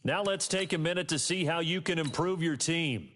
Now let's take a minute to see how you can improve your team.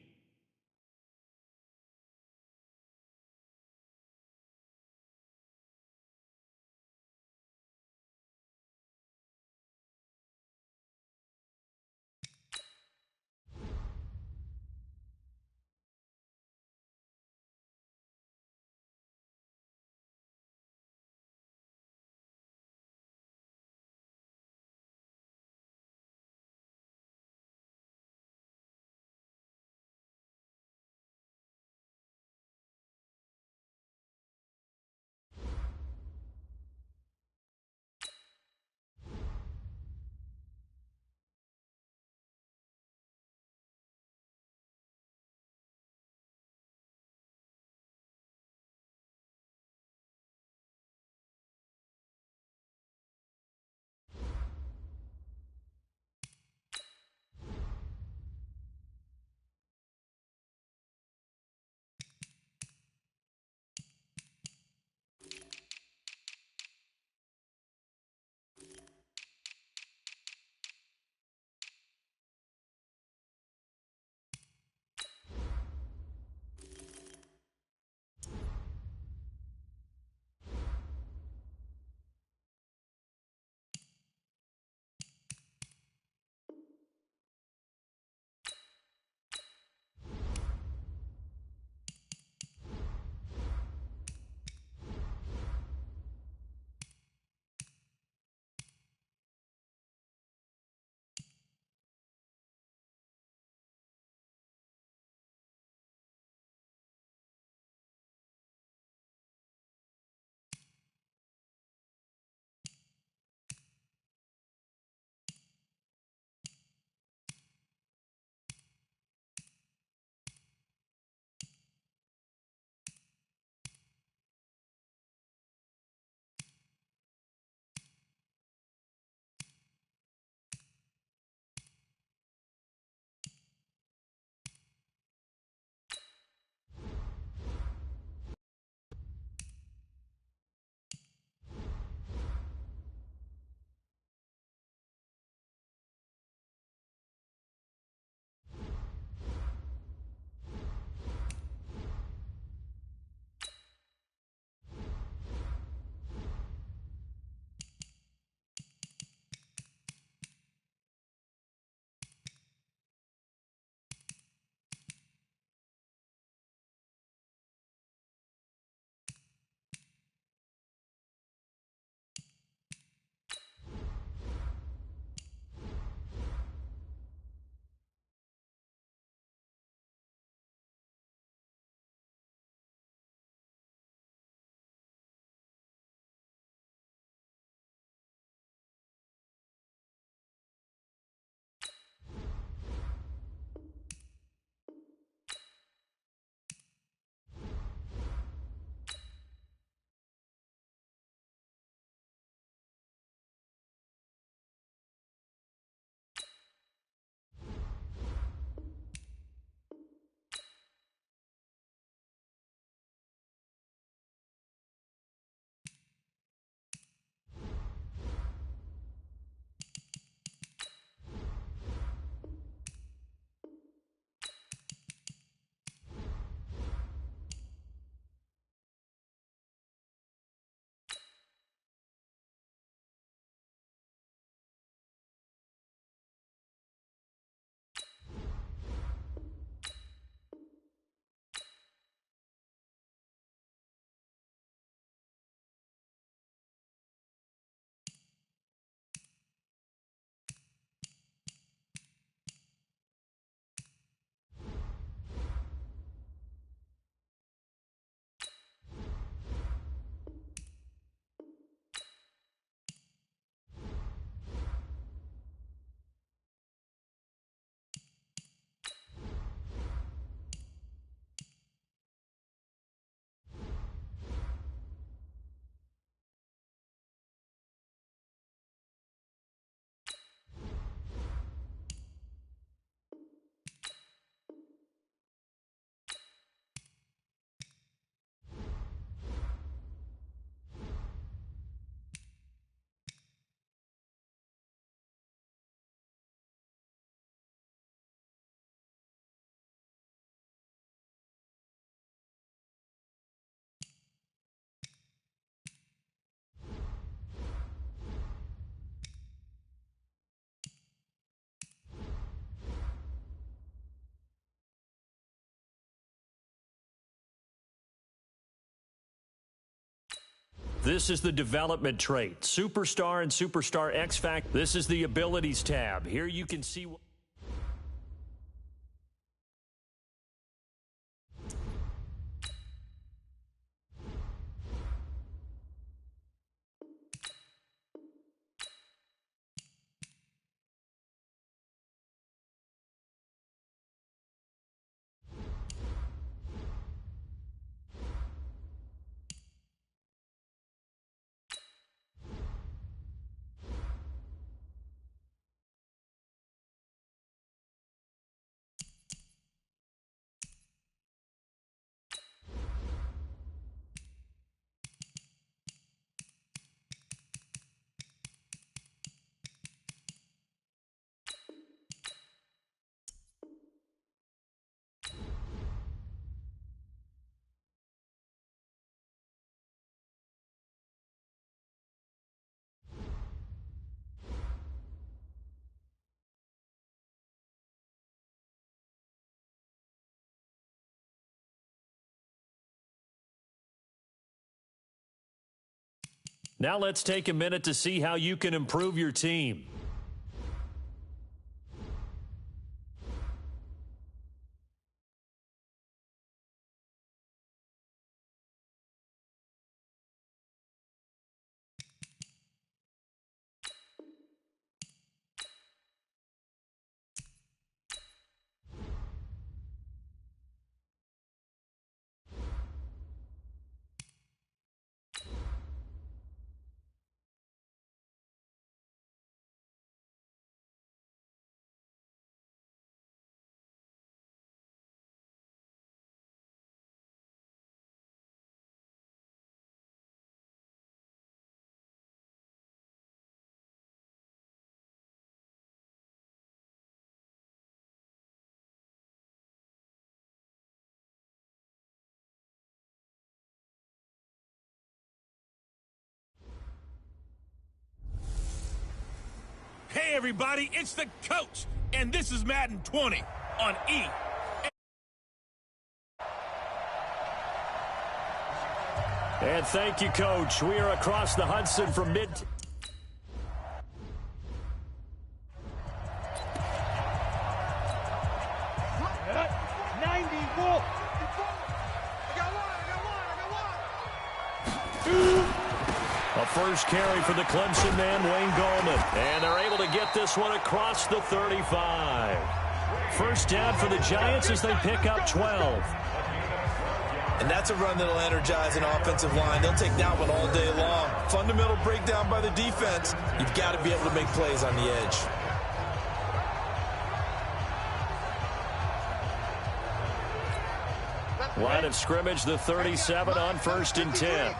This is the development trait. Superstar and Superstar X Factor. This is the abilities tab. Here you can see... Now let's take a minute to see how you can improve your team. Hey everybody, it's the coach, and this is Madden 20 on E. And thank you, Coach. We are across the Hudson from mid... A first carry for the Clemson man, Wayne Gallman. And they're able to get this one across the 35. First down for the Giants as they pick up 12. And that's a run that'll energize an offensive line. They'll take that one all day long. Fundamental breakdown by the defense. You've got to be able to make plays on the edge. Line of scrimmage, the 37 on 1st and 10.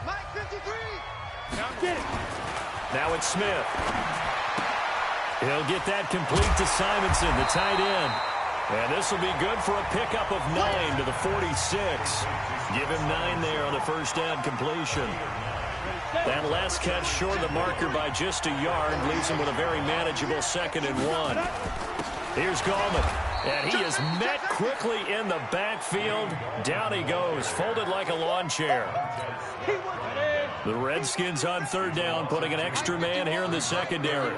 Now it's Smith. He'll get that complete to Simonson, the tight end. And this will be good for a pickup of 9 to the 46. Give him 9 there on the first down completion. That last catch short of the marker by just a yard leaves him with a very manageable 2nd and 1. Here's Gallman. And he is met quickly in the backfield. Down he goes, folded like a lawn chair. The Redskins on 3rd down, putting an extra man here in the secondary.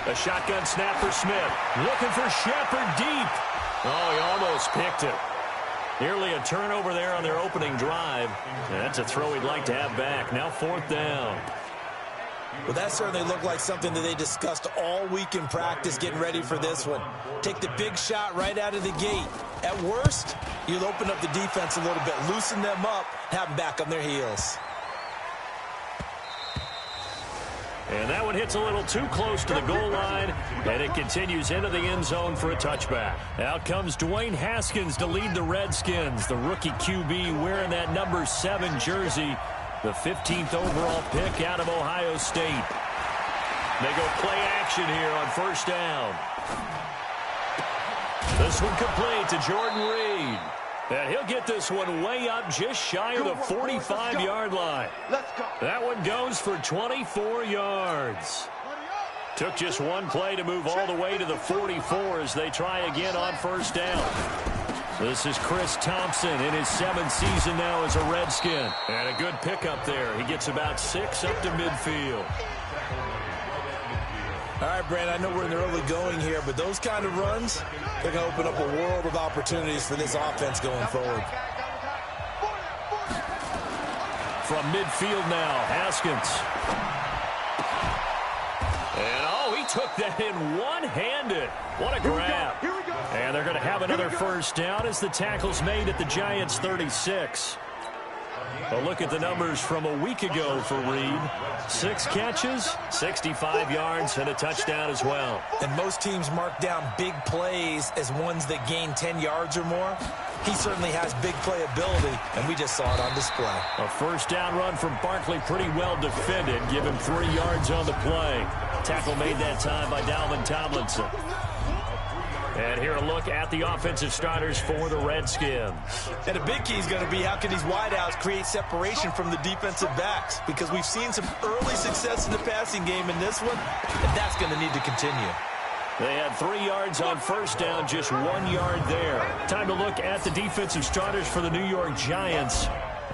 A shotgun snap for Smith. Looking for Shepard deep. Oh, he almost picked it. Nearly a turnover there on their opening drive. And that's a throw he'd like to have back. Now 4th down. Well, that certainly looked like something that they discussed all week in practice getting ready for this one. Take the big shot right out of the gate. At worst, you'll open up the defense a little bit, loosen them up, have them back on their heels. And that one hits a little too close to the goal line, and it continues into the end zone for a touchback. Out comes Dwayne Haskins to lead the Redskins, the rookie QB wearing that number 7 jersey, the 15th overall pick out of Ohio State. They go play action here on 1st down. This one complete to Jordan Reed. And he'll get this one way up just shy of the 45-yard line. That one goes for 24 yards. Took just one play to move all the way to the 44 as they try again on 1st down. This is Chris Thompson in his 7th season now as a Redskin. And a good pickup there. He gets about 6 up to midfield. All right, Brand, I know we're in the early going here, but those kind of runs, they're going to open up a world of opportunities for this offense going forward. From midfield now, Haskins. And, oh, he took that in one-handed. What a grab. And they're going to have another first down as the tackle's made at the Giants' 36. A look at the numbers from a week ago for Reed. 6 catches, 65 yards, and a touchdown as well. And most teams mark down big plays as ones that gain 10 yards or more. He certainly has big playability, and we just saw it on display. A first down run from Barkley, pretty well defended. Give him 3 yards on the play. Tackle made that time by Dalvin Tomlinson. And here a look at the offensive starters for the Redskins. And a big key is going to be how can these wideouts create separation from the defensive backs, because we've seen some early success in the passing game in this one, and that's going to need to continue. They had 3 yards on first down, just 1 yard there. Time to look at the defensive starters for the New York Giants.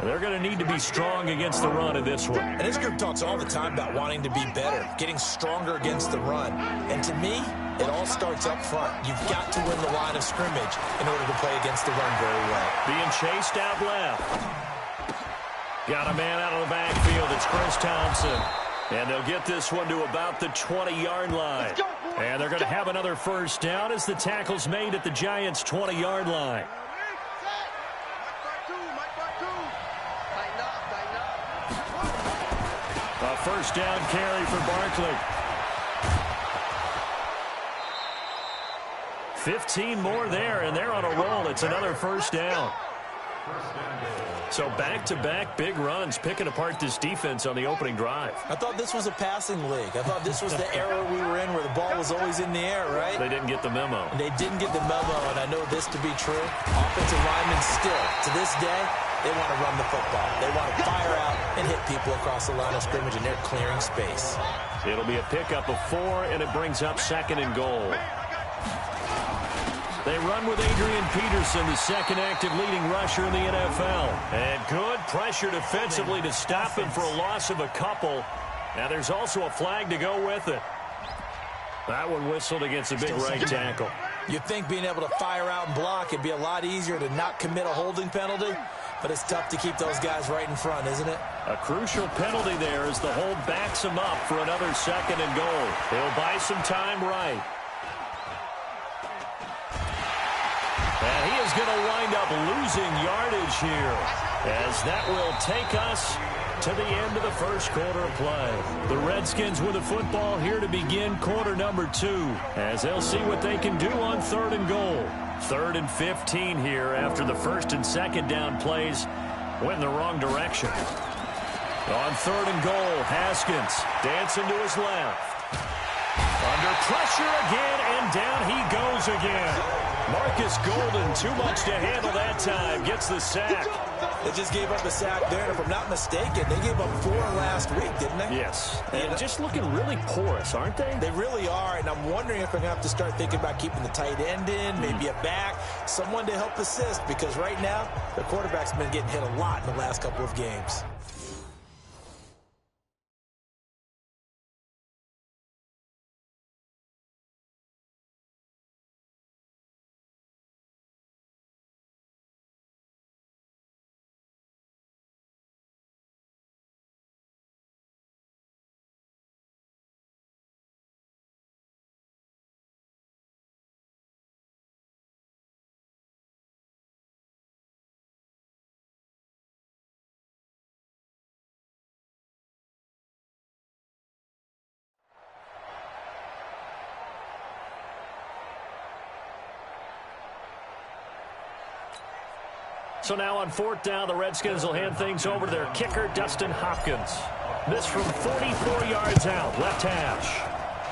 They're going to need to be strong against the run in this one. And this group talks all the time about wanting to be better, getting stronger against the run. And to me, it all starts up front. You've got to win the line of scrimmage in order to play against the run very well. Being chased out left. Got a man out of the backfield. It's Chris Thompson. And they'll get this one to about the 20-yard line. And they're going to have another first down as the tackle's made at the Giants' 20-yard line. A first down carry for Barkley. 15 more there, and they're on a roll. It's another first down. So back-to-back big runs, picking apart this defense on the opening drive. I thought this was a passing league. I thought this was the era we were in where the ball was always in the air, right? They didn't get the memo. They didn't get the memo, and I know this to be true. Offensive linemen still, to this day, they want to run the football. They want to fire out and hit people across the line of scrimmage, and they're clearing space. It'll be a pickup of 4, and it brings up 2nd and goal. They run with Adrian Peterson, the second active leading rusher in the NFL. And good pressure defensively to stop him for a loss of a couple. Now there's also a flag to go with it. That one whistled against a big right tackle. You'd think being able to fire out and block, it'd be a lot easier to not commit a holding penalty. But it's tough to keep those guys right in front, isn't it? A crucial penalty there as the hold backs him up for another 2nd and goal. He'll buy some time right. And he is going to wind up losing yardage here, as that will take us to the end of the first quarter of play. The Redskins with the football here to begin quarter number 2, as they'll see what they can do on 3rd and goal. 3rd and 15 here after the 1st and 2nd down plays went in the wrong direction. On 3rd and goal, Haskins dancing to his left. Under pressure again, and down he goes again. Marcus Golden, too much to handle that time, gets the sack. They just gave up a sack there, and if I'm not mistaken, they gave up 4 last week, didn't they? Yes, and just looking really porous, aren't they? They really are, and I'm wondering if I'm going to have to start thinking about keeping the tight end in, maybe a back, someone to help assist, because right now, the quarterback's been getting hit a lot in the last couple of games. So now on 4th down, the Redskins will hand things over to their kicker, Dustin Hopkins. This from 44 yards out, left hash.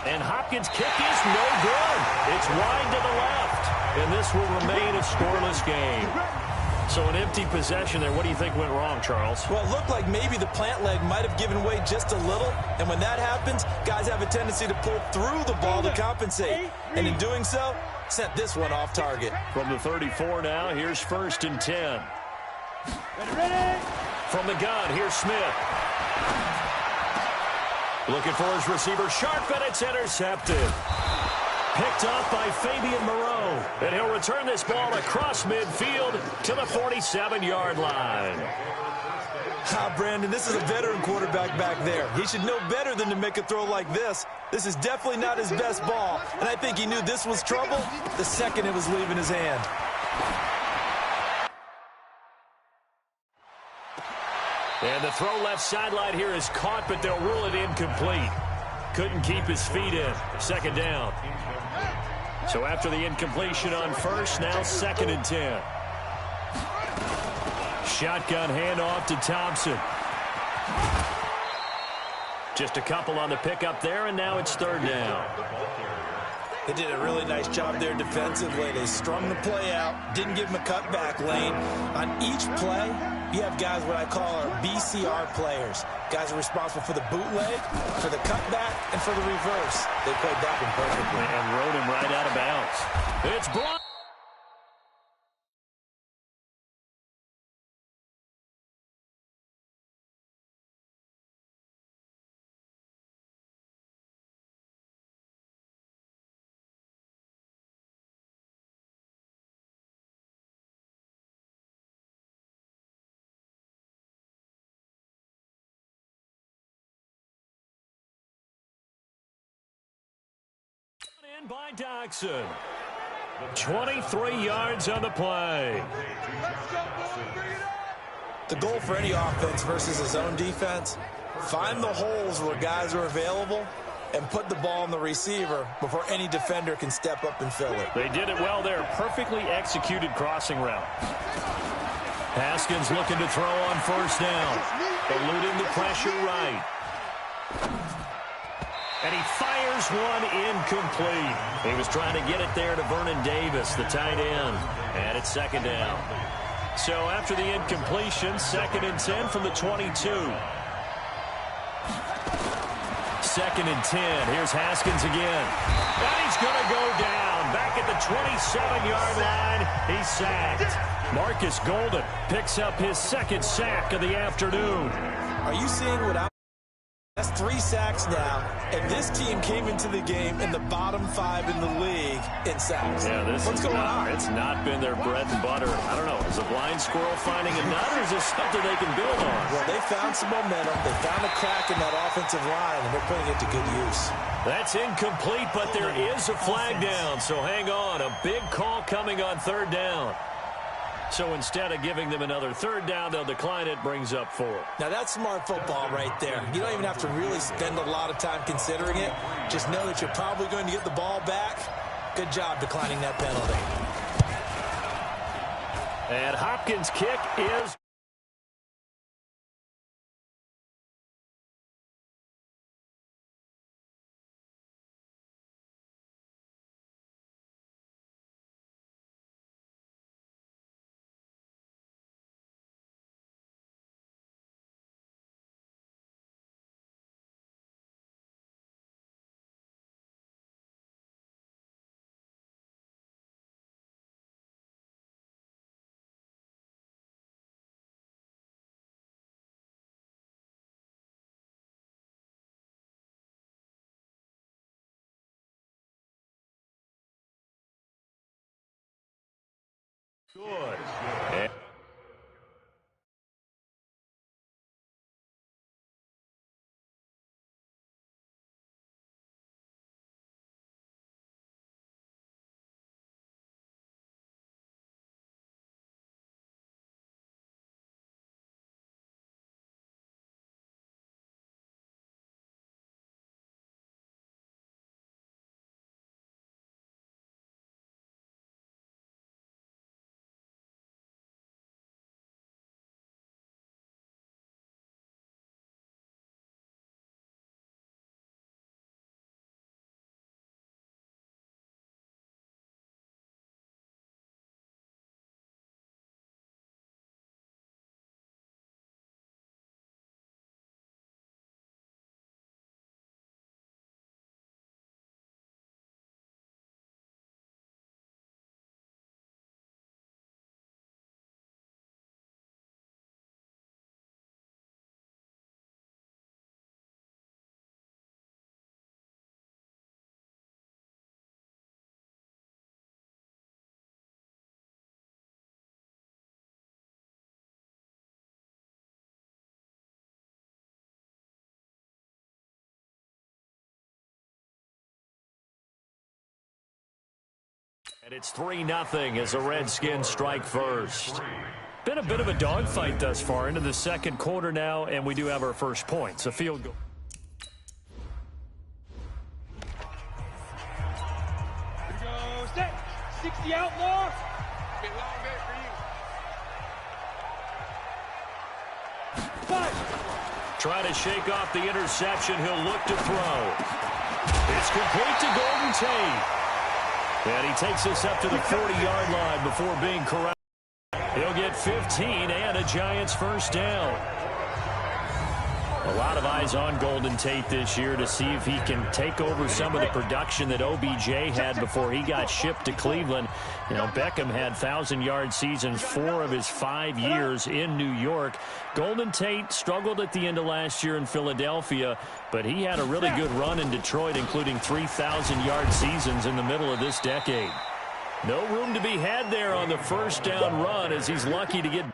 And Hopkins' kick is no good. It's wide to the left. And this will remain a scoreless game. So an empty possession there. What do you think went wrong, Charles? Well, it looked like maybe the plant leg might have given way just a little. And when that happens, guys have a tendency to pull through the ball to compensate. And in doing so, Sent this one off target. From the 34 now, here's 1st and 10. Ready. From the gun, here's Smith. Looking for his receiver, Sharp, and it's intercepted. Picked up by Fabian Moreau. And he'll return this ball across midfield to the 47-yard line. Brandon, this is a veteran quarterback back there. He should know better than to make a throw like this. This is definitely not his best ball, and I think he knew this was trouble the second it was leaving his hand. And the throw left sideline here is caught, but they'll rule it incomplete. Couldn't keep his feet in. 2nd down. So after the incompletion on 1st, now 2nd and 10. Shotgun handoff to Thompson. Just a couple on the pickup there, and now it's 3rd down. They did a really nice job there defensively. They strung the play out, didn't give him a cutback lane. On each play, you have guys what I call our BCR players. Guys are responsible for the bootleg, for the cutback, and for the reverse. They played that one perfectly. And rode him right out of bounds. It's blocked. In by Dodson. 23 yards on the play. The goal for any offense versus his own defense, find the holes where guys are available and put the ball on the receiver before any defender can step up and fill it. They did it well there. Perfectly executed crossing route. Haskins looking to throw on 1st down. Eluding the pressure right. And he fires one incomplete. He was trying to get it there to Vernon Davis, the tight end. And it's 2nd down. So after the incompletion, 2nd and 10 from the 22. 2nd and 10. Here's Haskins again. And he's going to go down. Back at the 27-yard line. He's sacked. Marcus Golden picks up his 2nd sack of the afternoon. Are you seeing what I'm... That's 3 sacks now, and this team came into the game in the bottom 5 in the league in sacks. Yeah, What's going on? It's not been their bread and butter. I don't know. Is a blind squirrel finding a nut, or is this something they can build on? Well, they found some momentum. They found a crack in that offensive line, and they're putting it to good use. That's incomplete, but there is a flag down, so hang on. A big call coming on 3rd down. So instead of giving them another 3rd down, they'll decline it, brings up 4. Now, that's smart football right there. You don't even have to really spend a lot of time considering it. Just know that you're probably going to get the ball back. Good job declining that penalty. And Hopkins' kick is... Good. It's 3-0 as the Redskins strike first. Been a bit of a dogfight thus far into the second quarter now, and we do have our first points. A field goal. Here we go. Set. 60 Outlaws. Been a long day for you. Five. Trying to shake off the interception. He'll look to throw. It's complete to Golden Tate. And he takes us up to the 40-yard line before being corralled. He'll get 15 and a Giants first down. A lot of eyes on Golden Tate this year to see if he can take over some of the production that OBJ had before he got shipped to Cleveland. You know, Beckham had 1,000-yard seasons 4 of his 5 years in New York. Golden Tate struggled at the end of last year in Philadelphia, but he had a really good run in Detroit, including 3,000-yard seasons in the middle of this decade. No room to be had there on the first down run as he's lucky to get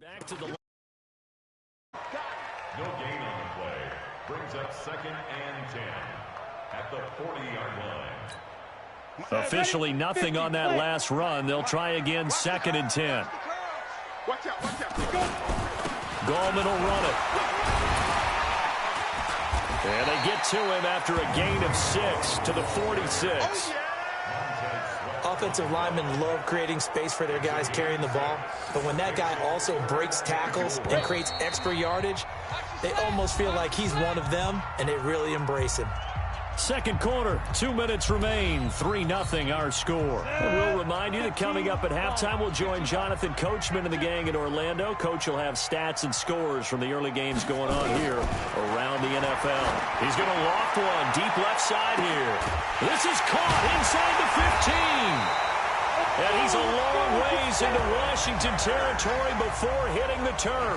back to the line. No gain on the play. Brings up 2nd and 10 at the 40-yard line. Officially nothing on that last run. They'll try again 2nd and 10. Watch out, watch out. Gallman will run it. And they get to him after a gain of 6 to the 46. Offensive linemen love creating space for their guys carrying the ball, but when that guy also breaks tackles and creates extra yardage, they almost feel like he's one of them, and they really embrace him. Second quarter, 2 minutes remain, 3-0 our score. And we'll remind you that coming up at halftime, we'll join Jonathan Coachman and the gang in Orlando. Coach will have stats and scores from the early games going on here around the NFL. He's going to loft one deep left side here. This is caught inside the 15. And he's a long ways into Washington territory before hitting the turf.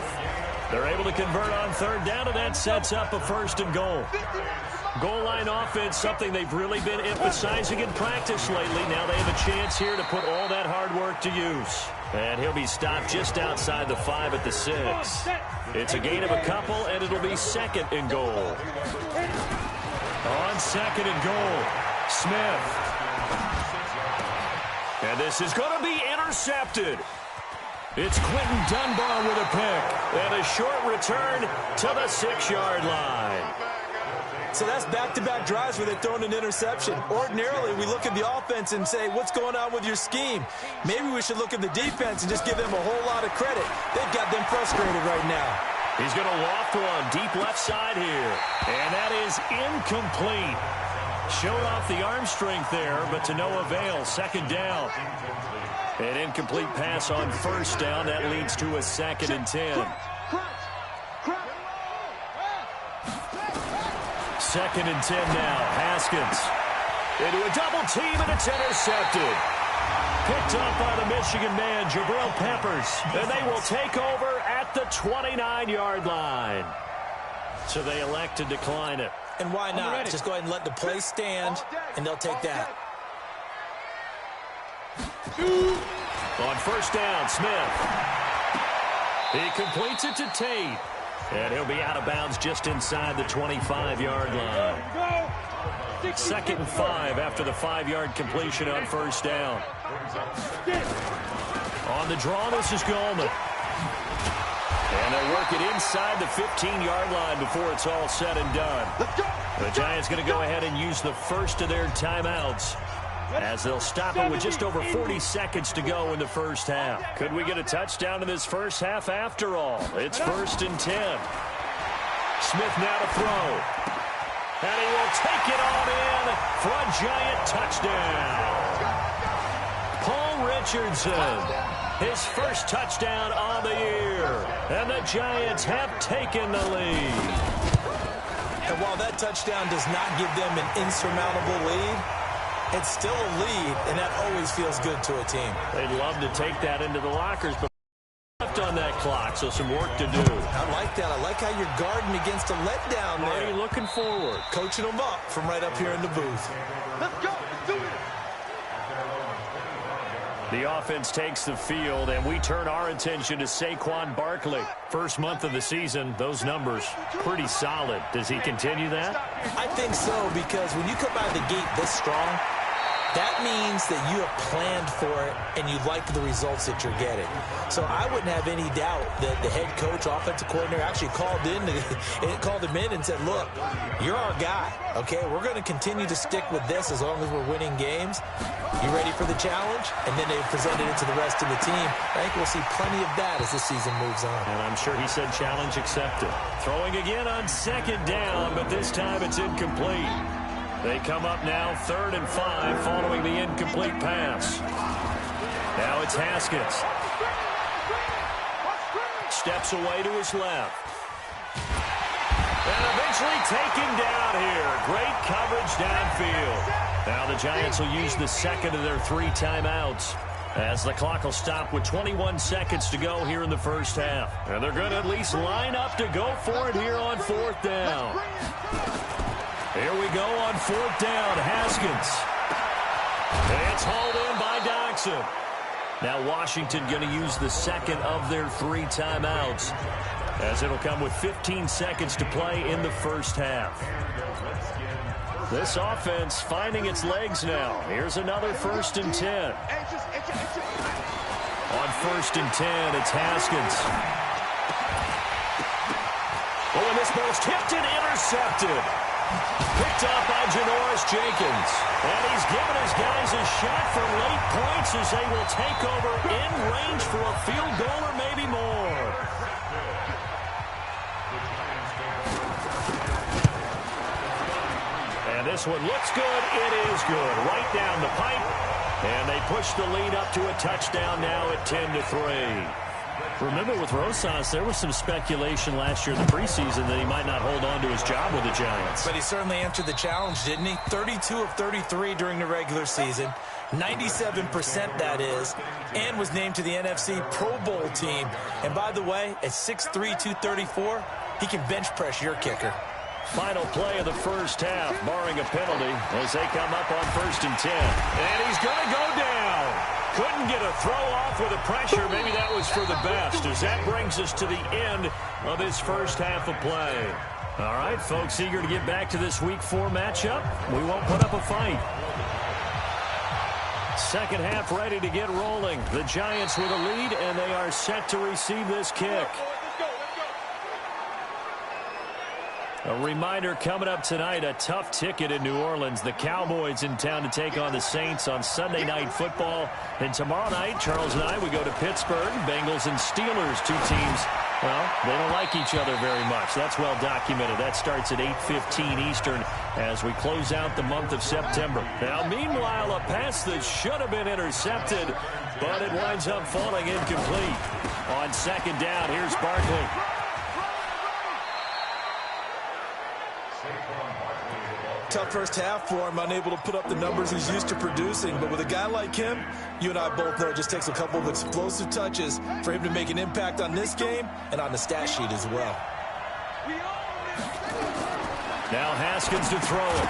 They're able to convert on third down, and that sets up a 1st and goal. Goal line offense, something they've really been emphasizing in practice lately. Now they have a chance here to put all that hard work to use. And he'll be stopped just outside the 5 at the 6. It's a gain of a couple, and it'll be 2nd and goal. On 2nd and goal, Smith. And this is going to be intercepted. It's Quentin Dunbar with a pick. And a short return to the 6-yard line. So that's back-to-back drives where they're throwing an interception. Ordinarily, we look at the offense and say, what's going on with your scheme? Maybe we should look at the defense and just give them a whole lot of credit. They've got them frustrated right now. He's going to loft one deep left side here. And that is incomplete. Showed off the arm strength there, but to no avail. 2nd down. An incomplete pass on 1st down. That leads to a 2nd and 10. 2nd and 10 now. Haskins into a double team, and it's intercepted. Picked up by the Michigan man, Jabril Peppers. And they will take over at the 29-yard line. So they elect to decline it. And why not? Just go ahead and let the play stand, and they'll take that. On 1st down, Smith. He completes it to Tate. And he'll be out of bounds just inside the 25-yard line. 2nd and 5 after the 5-yard completion on 1st down. On the draw, this is Gallman. And they'll work it inside the 15-yard line before it's all said and done. The Giants going to go ahead and use the first of their timeouts. as they'll stop it with just over 40 seconds to go in the first half. Could we get a touchdown in this first half after all? It's 1st and 10. Smith now to throw. And he will take it on in for a Giant touchdown. Paul Richardson, his first touchdown on the year. And the Giants have taken the lead. And while that touchdown does not give them an insurmountable lead, it's still a lead, and that always feels good to a team. They'd love to take that into the lockers, but left on that clock, so some work to do. I like that. I like how you're guarding against a letdown there. Already looking forward. Coaching them up from right up here in the booth. Let's go. Let's do it. The offense takes the field, and we turn our attention to Saquon Barkley. First month of the season, those numbers pretty solid. Does he continue that? I think so, because when you come out of the gate this strong, that means that you have planned for it and you like the results that you're getting. So I wouldn't have any doubt that the head coach, offensive coordinator, actually called him in and said, look, you're our guy, okay? We're going to continue to stick with this as long as we're winning games. You ready for the challenge? And then they presented it to the rest of the team. I think we'll see plenty of that as the season moves on. And I'm sure he said challenge accepted. Throwing again on 2nd down, but this time it's incomplete. They come up now 3rd and 5 following the incomplete pass. Now it's Haskins. Steps away to his left. And eventually taken down here. Great coverage downfield. Now the Giants will use the second of their 3 timeouts, as the clock will stop with 21 seconds to go here in the first half. And they're going to at least line up to go for it here on 4th down. Here we go on 4th down. Haskins. It's hauled in by Doxson. Now Washington going to use the second of their 3 timeouts, as it'll come with 15 seconds to play in the first half. This offense finding its legs now. Here's another 1st and 10. On 1st and 10, it's Haskins. Oh, and this ball's tipped and intercepted. Picked up by Janoris Jenkins. And he's given his guys a shot for late points as they will take over in range for a field goal or maybe more. And this one looks good. It is good. Right down the pipe. And they push the lead up to a touchdown now at 10-3. Remember, with Rosas, there was some speculation last year in the preseason that he might not hold on to his job with the Giants. But he certainly answered the challenge, didn't he? 32 of 33 during the regular season, 97% that is, and was named to the NFC Pro Bowl team. And by the way, at 6'3", 234, he can bench press your kicker. Final play of the first half, barring a penalty, as they come up on 1st and 10. And he's going to go down. Couldn't get a throw off with the pressure. Maybe that was for the best, as that brings us to the end of this first half of play. All right, folks, eager to get back to this Week 4 matchup. We won't put up a fight. Second half ready to get rolling. The Giants with a lead, and they are set to receive this kick. A reminder coming up tonight, a tough ticket in New Orleans. The Cowboys in town to take on the Saints on Sunday Night Football. And tomorrow night, Charles and I, we go to Pittsburgh. Bengals and Steelers, 2 teams, well, they don't like each other very much. That's well documented. That starts at 8:15 Eastern as we close out the month of September. Now, meanwhile, a pass that should have been intercepted, but it winds up falling incomplete. On 2nd down, here's Barkley. Tough first half for him, unable to put up the numbers he's used to producing. But with a guy like him, you and I both know it just takes a couple of explosive touches for him to make an impact on this game and on the stat sheet as well. Now Haskins to throw it.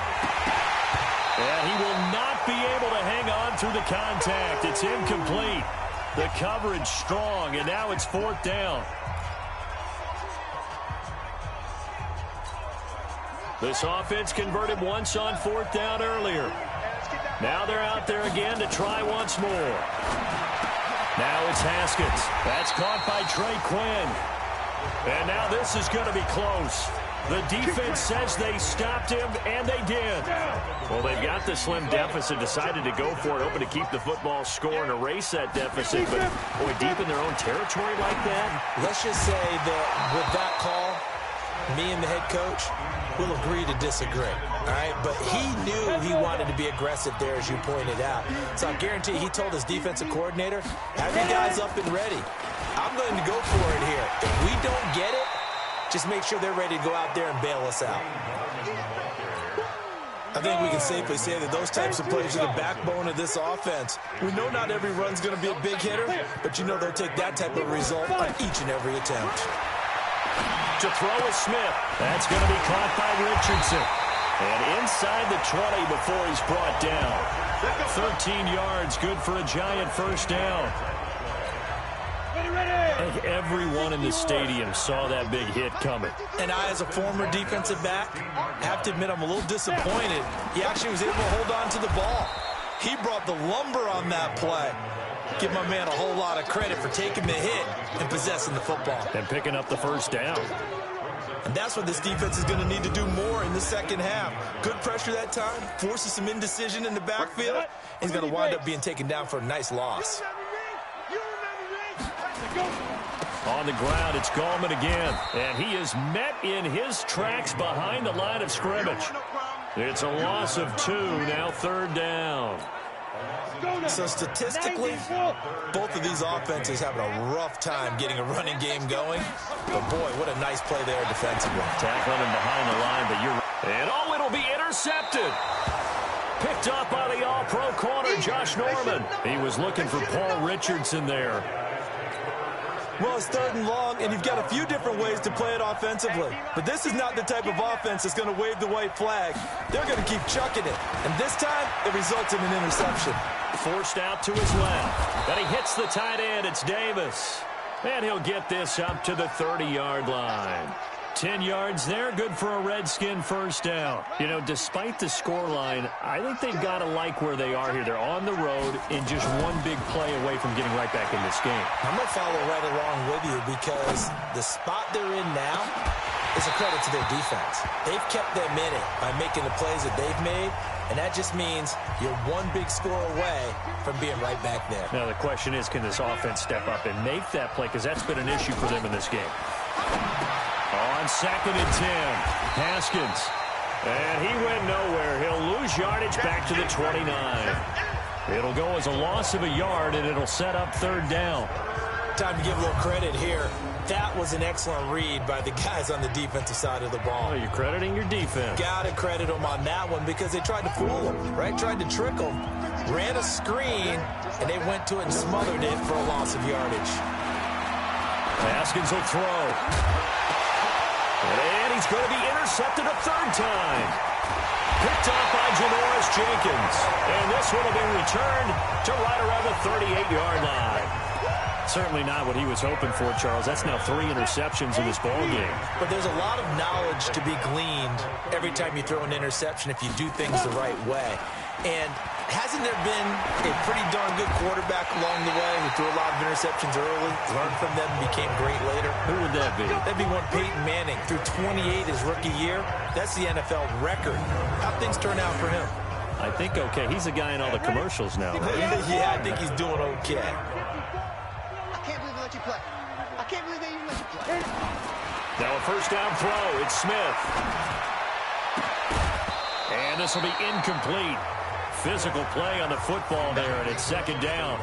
And he will not be able to hang on through the contact. It's incomplete. The coverage strong, and now it's 4th down. This offense converted once on 4th down earlier. Now they're out there again to try once more. Now it's Haskins. That's caught by Trey Quinn. And now this is going to be close. The defense says they stopped him, and they did. Well, they've got the slim deficit, decided to go for it, hoping to keep the football score and erase that deficit. But, boy, deep in their own territory like that. Let's just say that with that call, me and the head coach will agree to disagree, all right? But he knew he wanted to be aggressive there, as you pointed out. So I guarantee he told his defensive coordinator, have you guys up and ready. I'm going to go for it here. If we don't get it, just make sure they're ready to go out there and bail us out. I think we can safely say that those types of plays are the backbone of this offense. We know not every run's going to be a big hitter, but you know they'll take that type of result on each and every attempt. To throw is Smith. That's going to be caught by Richardson. And inside the 20 before he's brought down. 13 yards, good for a Giant first down. I think everyone in the stadium saw that big hit coming. And I, as a former defensive back, have to admit I'm a little disappointed. He actually was able to hold on to the ball. He brought the lumber on that play. Give my man a whole lot of credit for taking the hit and possessing the football. And picking up the first down. And that's what this defense is going to need to do more in the second half. Good pressure that time, forces some indecision in the backfield. And he's going to wind up being taken down for a nice loss. On the ground, it's Gallman again. And he is met in his tracks behind the line of scrimmage. It's a loss of 2, now third down. So statistically, both of these offenses having a rough time getting a running game going. But boy, what a nice play there defensively. Tackling him behind the line, but it'll be intercepted. Picked up by the all-pro corner, Josh Norman. He was looking for Paul Richardson there. Well, it's third and long, and you've got a few different ways to play it offensively. But this is not the type of offense that's going to wave the white flag. They're going to keep chucking it. And this time, it results in an interception. Forced out to his left. But he hits the tight end. It's Davis. And he'll get this up to the 30-yard line. 10 yards there, good for a Redskin first down. You know, despite the scoreline, I think they've got to like where they are here. They're on the road and just one big play away from getting right back in this game. I'm going to follow right along with you because the spot they're in now is a credit to their defense. They've kept them in it by making the plays that they've made, and that just means you're one big score away from being right back there. Now, the question is, can this offense step up and make that play? Because that's been an issue for them in this game. On 2nd and 10, Haskins. And he went nowhere. He'll lose yardage back to the 29. It'll go as a loss of a yard, and it'll set up third down. Time to give a little credit here. That was an excellent read by the guys on the defensive side of the ball. Oh, you're crediting your defense. Got to credit them on that one because they tried to fool them, right? Tried to trick them. Ran a screen, and they went to it and smothered it for a loss of yardage. Haskins will throw. And he's going to be intercepted a third time. Picked off by Janoris Jenkins. And this one will be returned to right around the 38-yard line. Certainly not what he was hoping for, Charles. That's now 3 interceptions in this ballgame. But there's a lot of knowledge to be gleaned every time you throw an interception if you do things the right way. And hasn't there been a pretty darn good quarterback along the way who threw a lot of interceptions early, learned from them, and became great later? Who would that be? That'd be one Peyton Manning. Threw 28 his rookie year. That's the NFL record. How'd things turn out for him? I think okay. He's a guy in all the commercials now. Yeah, I think he's doing okay. I can't believe they let you play. I can't believe they even let you play. Now a first down throw. It's Smith. And this will be incomplete. Physical play on the football there, and it's second down.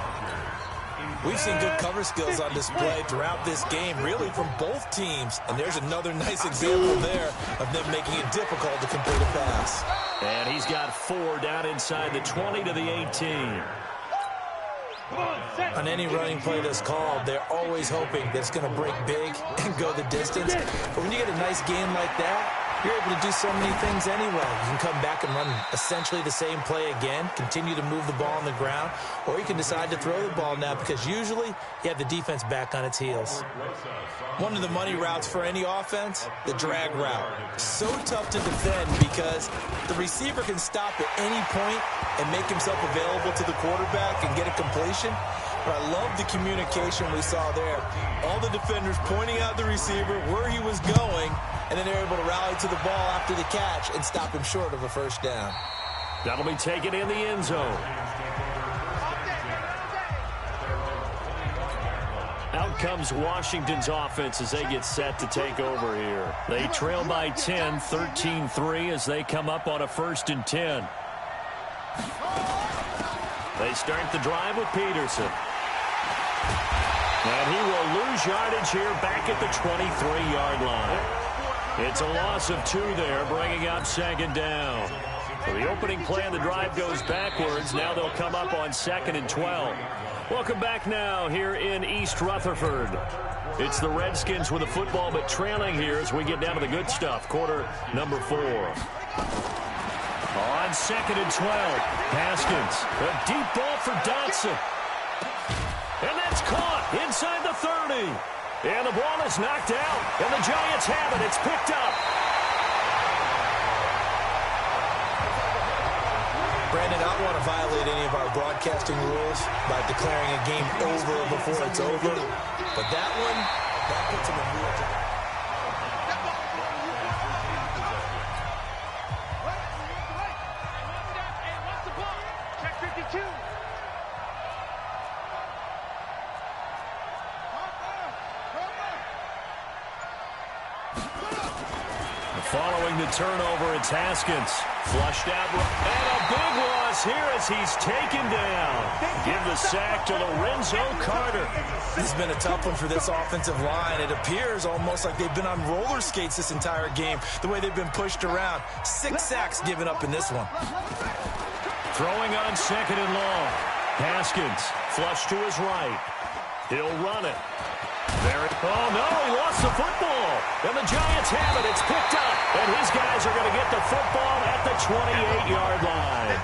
We've seen good cover skills on display throughout this game, really from both teams. And there's another nice example there of them making it difficult to complete a pass. And he's got 4 down inside the 20 to the 18. On any running play that's called, they're always hoping that it's going to break big and go the distance. But when you get a nice game like that, you're able to do so many things anyway. You can come back and run essentially the same play again, continue to move the ball on the ground, or you can decide to throw the ball now because usually you have the defense back on its heels. One of the money routes for any offense, the drag route. So tough to defend because the receiver can stop at any point and make himself available to the quarterback and get a completion. But I love the communication we saw there. All the defenders pointing out the receiver, where he was going, and then they're able to rally to the ball after the catch and stop him short of a first down. That'll be taken in the end zone. Out comes Washington's offense as they get set to take over here. They trail by 10, 13-3 as they come up on a 1st and 10. They start the drive with Peterson. And he will lose yardage here back at the 23-yard line. It's a loss of 2 there, bringing up 2nd down. So the opening play of the drive goes backwards. Now they'll come up on 2nd and 12. Welcome back now here in East Rutherford. It's the Redskins with the football, but trailing here as we get down to the good stuff. Quarter number 4. On 2nd and 12, Haskins. A deep ball for Dotson. And that's caught inside the 30. And the ball is knocked out. And the Giants have it. It's picked up. Brandon, I don't want to violate any of our broadcasting rules by declaring a game over before it's over. But that one, that puts him in real trouble. Following the turnover, it's Haskins. Flushed out, and a big loss here as he's taken down. Give the sack to Lorenzo Carter. This has been a tough one for this offensive line. It appears almost like they've been on roller skates this entire game, the way they've been pushed around. 6 sacks given up in this one. Throwing on 2nd and long. Haskins, flush to his right. He'll run it. Oh, no, he lost the football. And the Giants have it. It's picked up. And his guys are going to get the football at the 28-yard line.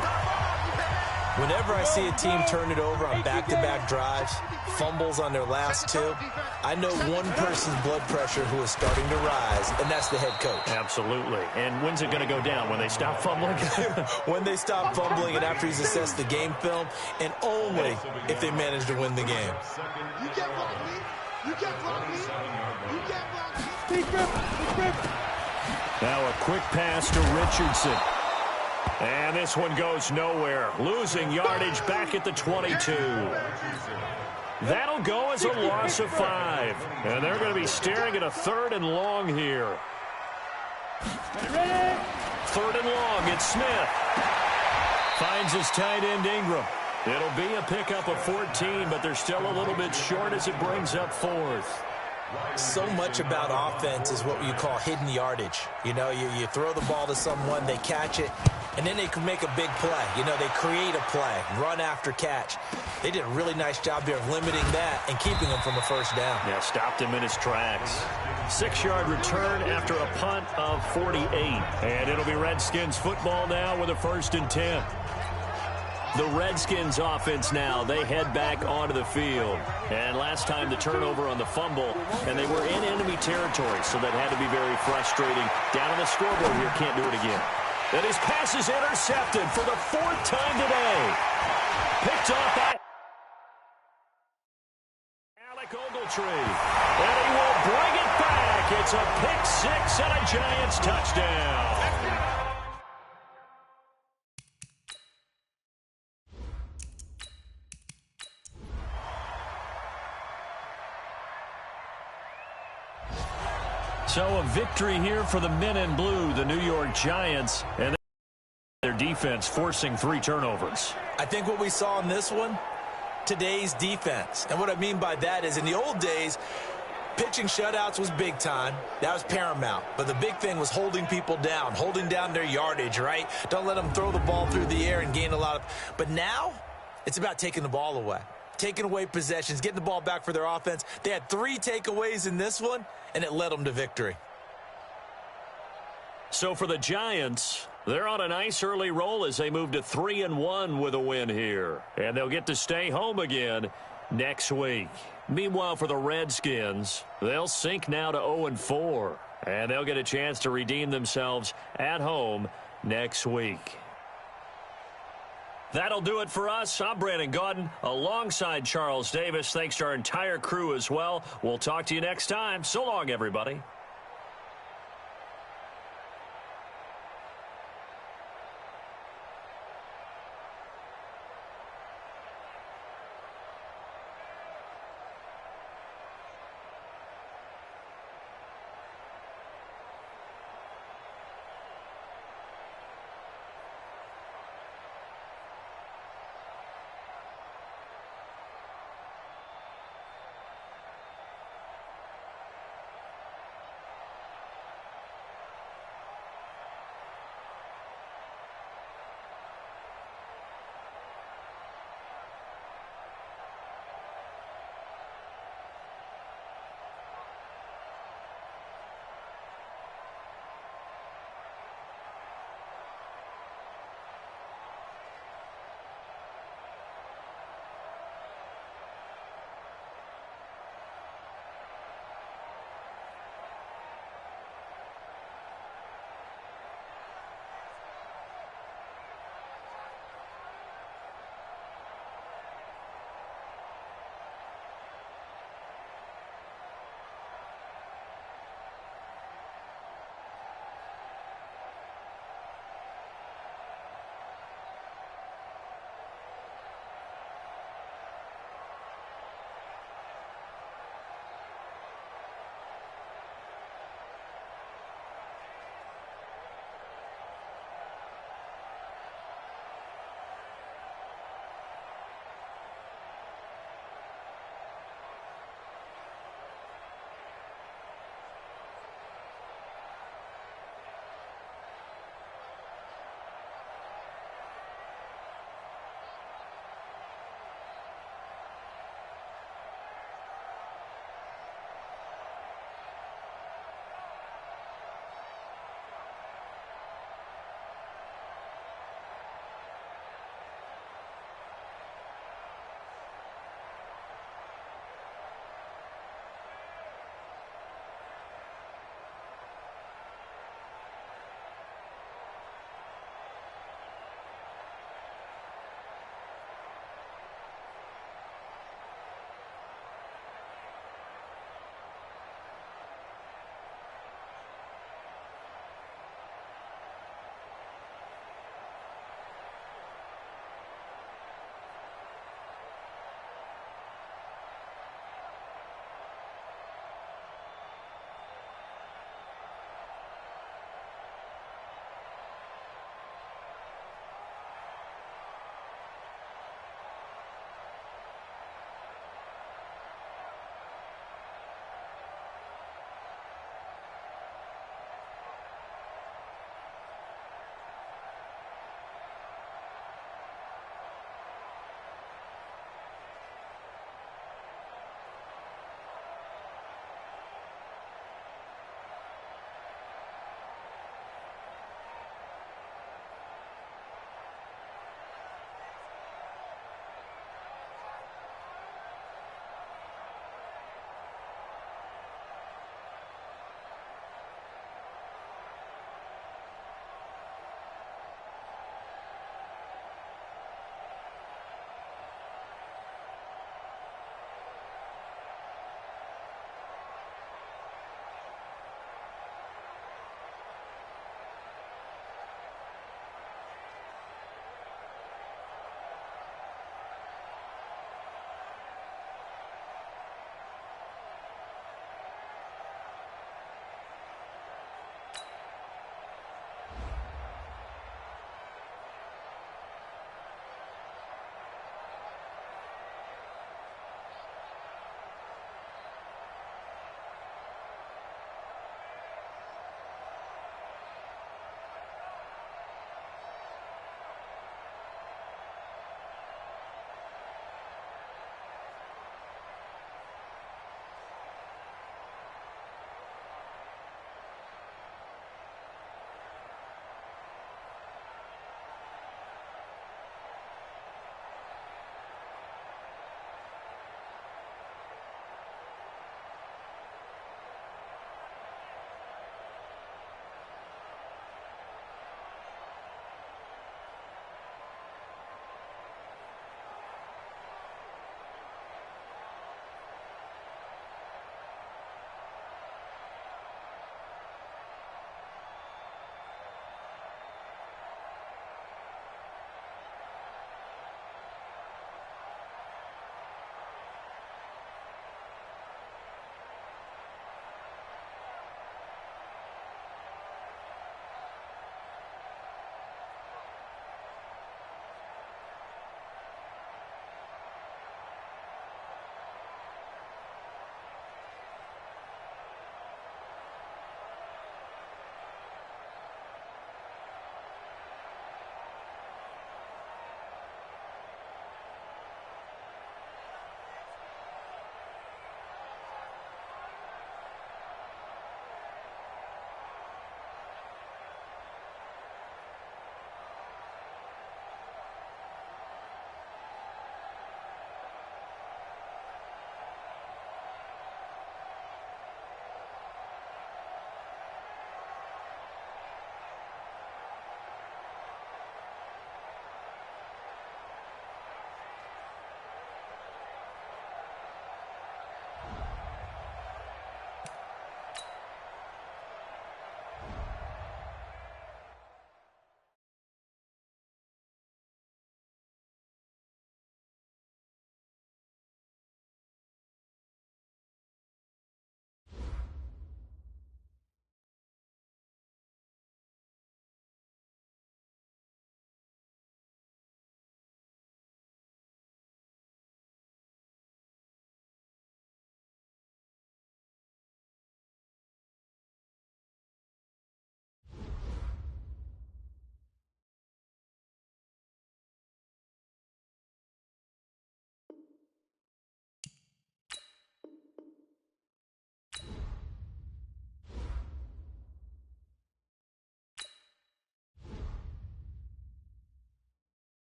Whenever I see a team turn it over on back-to-back drives, fumbles on their last 2, I know one person's blood pressure who is starting to rise, and that's the head coach. Absolutely. And when's it going to go down? When they stop fumbling? When they stop fumbling and after he's assessed the game film, and only if they manage to win the game. You can't block me. You can't block me. You can't block me. Big grip. Now a quick pass to Richardson. And this one goes nowhere. Losing yardage back at the 22. That'll go as a loss of 5. And they're going to be staring at a 3rd and long here. 3rd and long, it's Smith. Finds his tight end Ingram. It'll be a pickup of 14, but they're still a little bit short as it brings up 4th. So much about offense is what you call hidden yardage. You know, you throw the ball to someone, they catch it, and then they can make a big play. You know, they create a play, run after catch. They did a really nice job there of limiting that and keeping him from a first down. Yeah, stopped him in his tracks. 6-yard return after a punt of 48. And it'll be Redskins football now with a 1st and 10. The Redskins offense now, they head back onto the field. And last time the turnover on the fumble, and they were in enemy territory, so that had to be very frustrating. Down on the scoreboard here, can't do it again. And his pass is intercepted for the 4th time today. Picked off by Alec Ogletree. And he will bring it back. It's a pick 6 and a Giants touchdown. So a victory here for the men in blue, the New York Giants, and their defense forcing 3 turnovers. I think what we saw in this one, today's defense. And what I mean by that is in the old days, pitching shutouts was big time. That was paramount. But the big thing was holding people down, holding down their yardage, right? Don't let them throw the ball through the air and gain a lot of... But now, it's about taking the ball away. Taking away possessions, getting the ball back for their offense. They had 3 takeaways in this one, and it led them to victory. So for the Giants, they're on a nice early roll as they move to 3-1 with a win here. And they'll get to stay home again next week. Meanwhile, for the Redskins, they'll sink now to 0-4. And they'll get a chance to redeem themselves at home next week. That'll do it for us. I'm Brandon Gaudin alongside Charles Davis. Thanks to our entire crew as well. We'll talk to you next time. So long, everybody.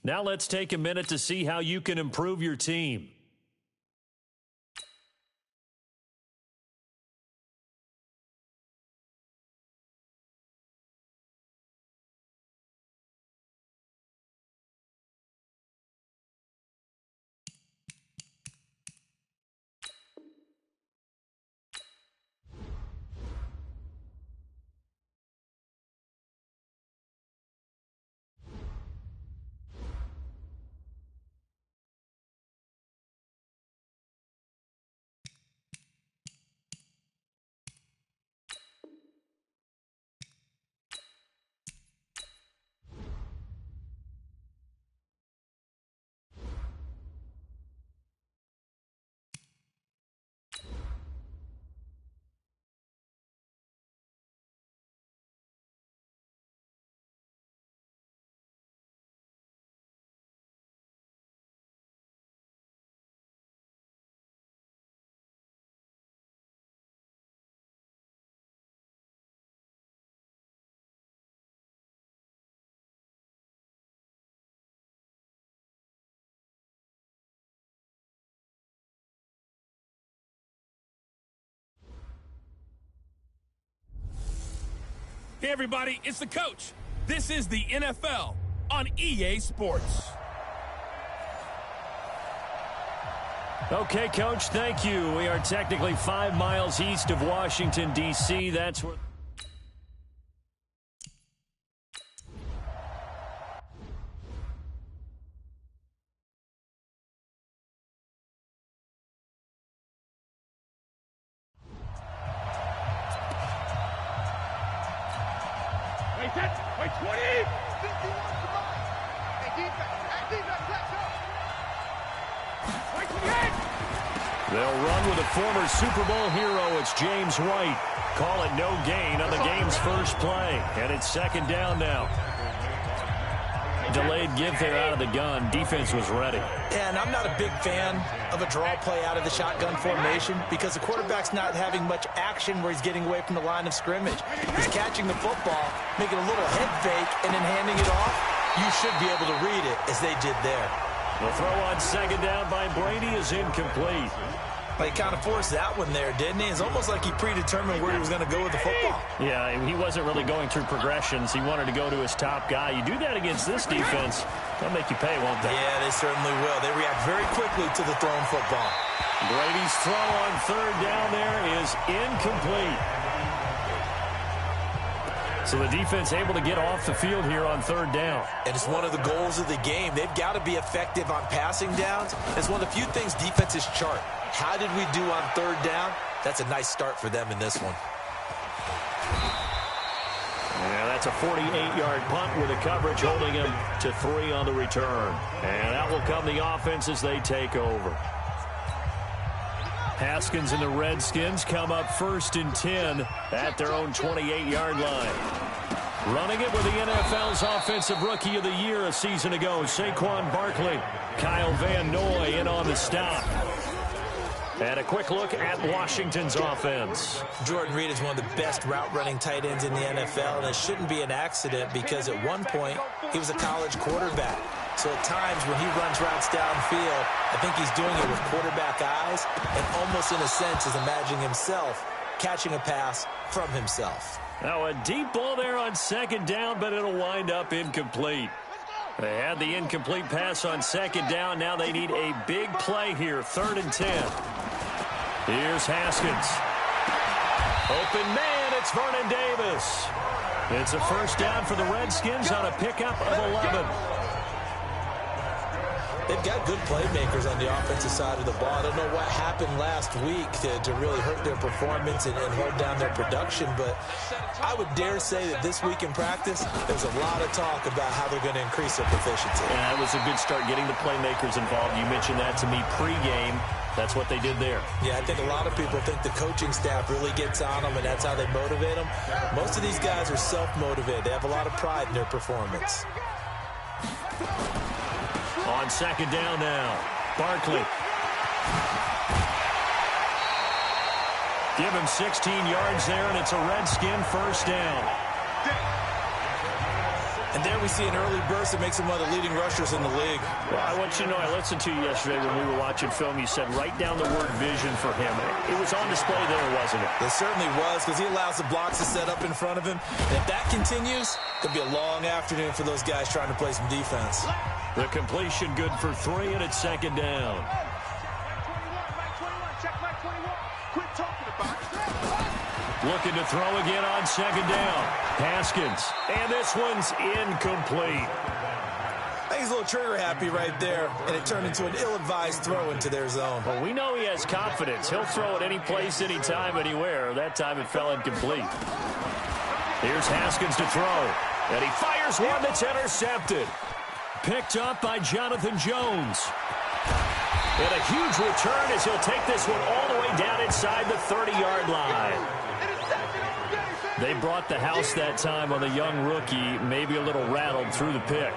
Now let's take a minute to see how you can improve your team. Hey, everybody, it's the coach. This is the NFL on EA Sports. Okay, Coach, thank you. We are technically 5 miles east of Washington, D.C. That's where... Wait, 20! 51, come on! Hey, defense, let's go! Wait, 28! They'll run with a former Super Bowl hero. It's James White. Call it no gain on the game's first play. And it's second down now. Delayed give there out of the gun. Defense was ready. Yeah, and I'm not a big fan of a draw play out of the shotgun formation because the quarterback's not having much action where he's getting away from the line of scrimmage. He's catching the football, making a little head fake, and then handing it off. You should be able to read it as they did there. The throw on second down by Brady is incomplete. Well, he kind of forced that one there, didn't he? It's almost like he predetermined where he was going to go with the football. Yeah, he wasn't really going through progressions. He wanted to go to his top guy. You do that against this defense, they'll make you pay, won't they? Yeah, they certainly will. They react very quickly to the thrown football. Brady's throw on third down there is incomplete. So the defense able to get off the field here on third down. And it's one of the goals of the game. They've got to be effective on passing downs. It's one of the few things defenses chart. How did we do on third down? That's a nice start for them in this one. Yeah, that's a 48-yard punt with the coverage holding him to 3 on the return. And that will come the offense as they take over. Haskins and the Redskins come up first and 10 at their own 28-yard line. Running it with the NFL's Offensive Rookie of the Year a season ago, Saquon Barkley. Kyle Van Noy in on the stop. And a quick look at Washington's offense. Jordan Reed is one of the best route-running tight ends in the NFL, and it shouldn't be an accident because at one point he was a college quarterback. So at times when he runs routes downfield, I think he's doing it with quarterback eyes and almost in a sense is imagining himself catching a pass from himself. Now a deep ball there on second down, but it'll wind up incomplete. They had the incomplete pass on second down. Now they need a big play here, 3rd and 10. Here's Haskins. Open man, it's Vernon Davis. It's a first down for the Redskins on a pickup of 11. They've got good playmakers on the offensive side of the ball. I don't know what happened last week to really hurt their performance and hold down their production, but I would dare say that this week in practice, there's a lot of talk about how they're going to increase their proficiency. Yeah, it was a good start getting the playmakers involved. You mentioned that to me pregame. That's what they did there. Yeah, I think a lot of people think the coaching staff really gets on them, and that's how they motivate them. Most of these guys are self-motivated. They have a lot of pride in their performance. On second down now, Barkley. Give him 16 yards there, and it's a Redskin first down. And there we see an early burst that makes him one of the leading rushers in the league. Well, I want you to know, I listened to you yesterday when we were watching film. You said write down the word vision for him. It was on display there, wasn't it? It certainly was, because he allows the blocks to set up in front of him. And if that continues, it'll be a long afternoon for those guys trying to play some defense. The completion good for 3, and it's second down. Looking to throw again on second down. Haskins. And this one's incomplete. I think he's a little trigger happy right there, and it turned into an ill-advised throw into their zone. Well, we know he has confidence. He'll throw it any place, anytime, anywhere. That time it fell incomplete. Here's Haskins to throw. And he fires one that's intercepted. Picked up by Jonathan Jones. And a huge return as he'll take this one all the way down inside the 30-yard line. They brought the house that time on the young rookie, maybe a little rattled through the pick.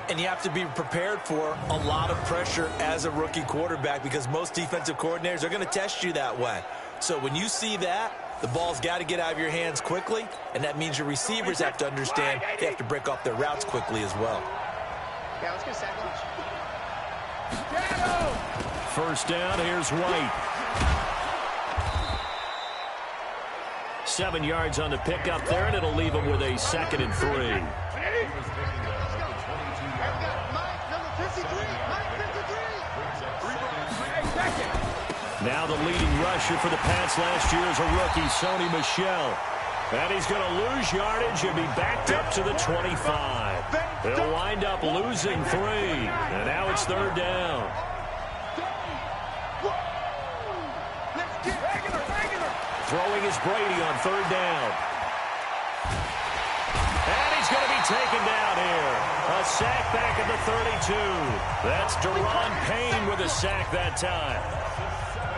And you have to be prepared for a lot of pressure as a rookie quarterback, because most defensive coordinators are going to test you that way. So when you see that, the ball's got to get out of your hands quickly, and that means your receivers have to understand they have to break off their routes quickly as well. Yeah, let's get a sack lunch. First down, here's White. 7 yards on the pickup there, and it'll leave him with a 2nd and 3. Now the leading rusher for the Pats last year is a rookie, Sony Michel. And he's going to lose yardage and be backed up to the 25. He'll wind up losing 3. And now it's 3rd down. Throwing is Brady on 3rd down. And he's going to be taken down here. A sack back at the 32. That's Deron Payne with a sack that time.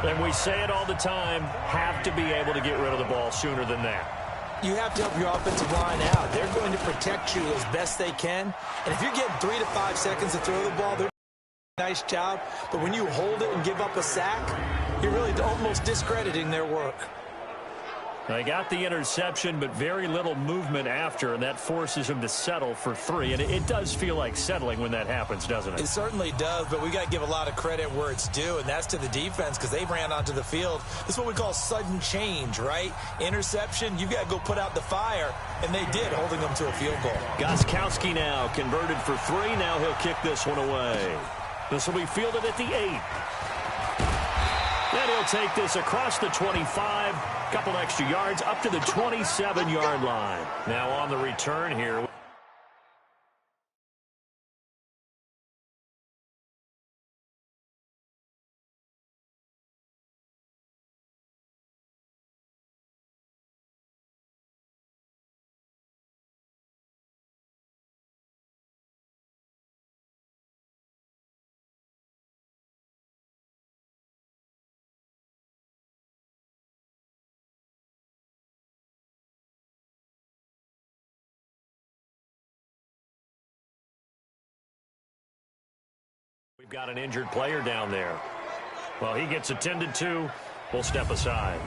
And we say it all the time, have to be able to get rid of the ball sooner than that. You have to help your offensive line out. They're going to protect you as best they can. And if you're getting 3 to 5 seconds to throw the ball, they're doing a nice job. But when you hold it and give up a sack, you're really almost discrediting their work. They got the interception, but very little movement after, and that forces him to settle for 3. And it does feel like settling when that happens, doesn't it? It certainly does, but we got to give a lot of credit where it's due, and that's to the defense, because they ran onto the field. This is what we call sudden change, right? Interception, you've got to go put out the fire, and they did, holding them to a field goal. Gostkowski now converted for 3. Now he'll kick this one away. This will be fielded at the 8. Then he'll take this across the 25. Couple extra yards up to the 27-yard line. Now on the return here. We've got an injured player down there. Well, he gets attended to. We'll step aside.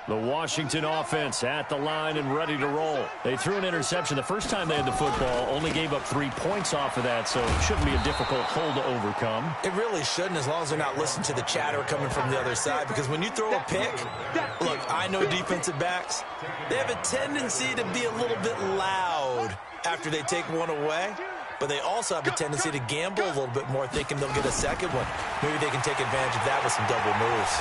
The Washington offense at the line and ready to roll. They threw an interception the first time they had the football, only gave up 3 points off of that, so it shouldn't be a difficult hole to overcome. It really shouldn't, as long as they're not listening to the chatter coming from the other side, because when you throw a pick, look, I know defensive backs, they have a tendency to be a little bit loud after they take one away, but they also have a tendency to gamble a little bit more, thinking they'll get a second one. Maybe they can take advantage of that with some double moves.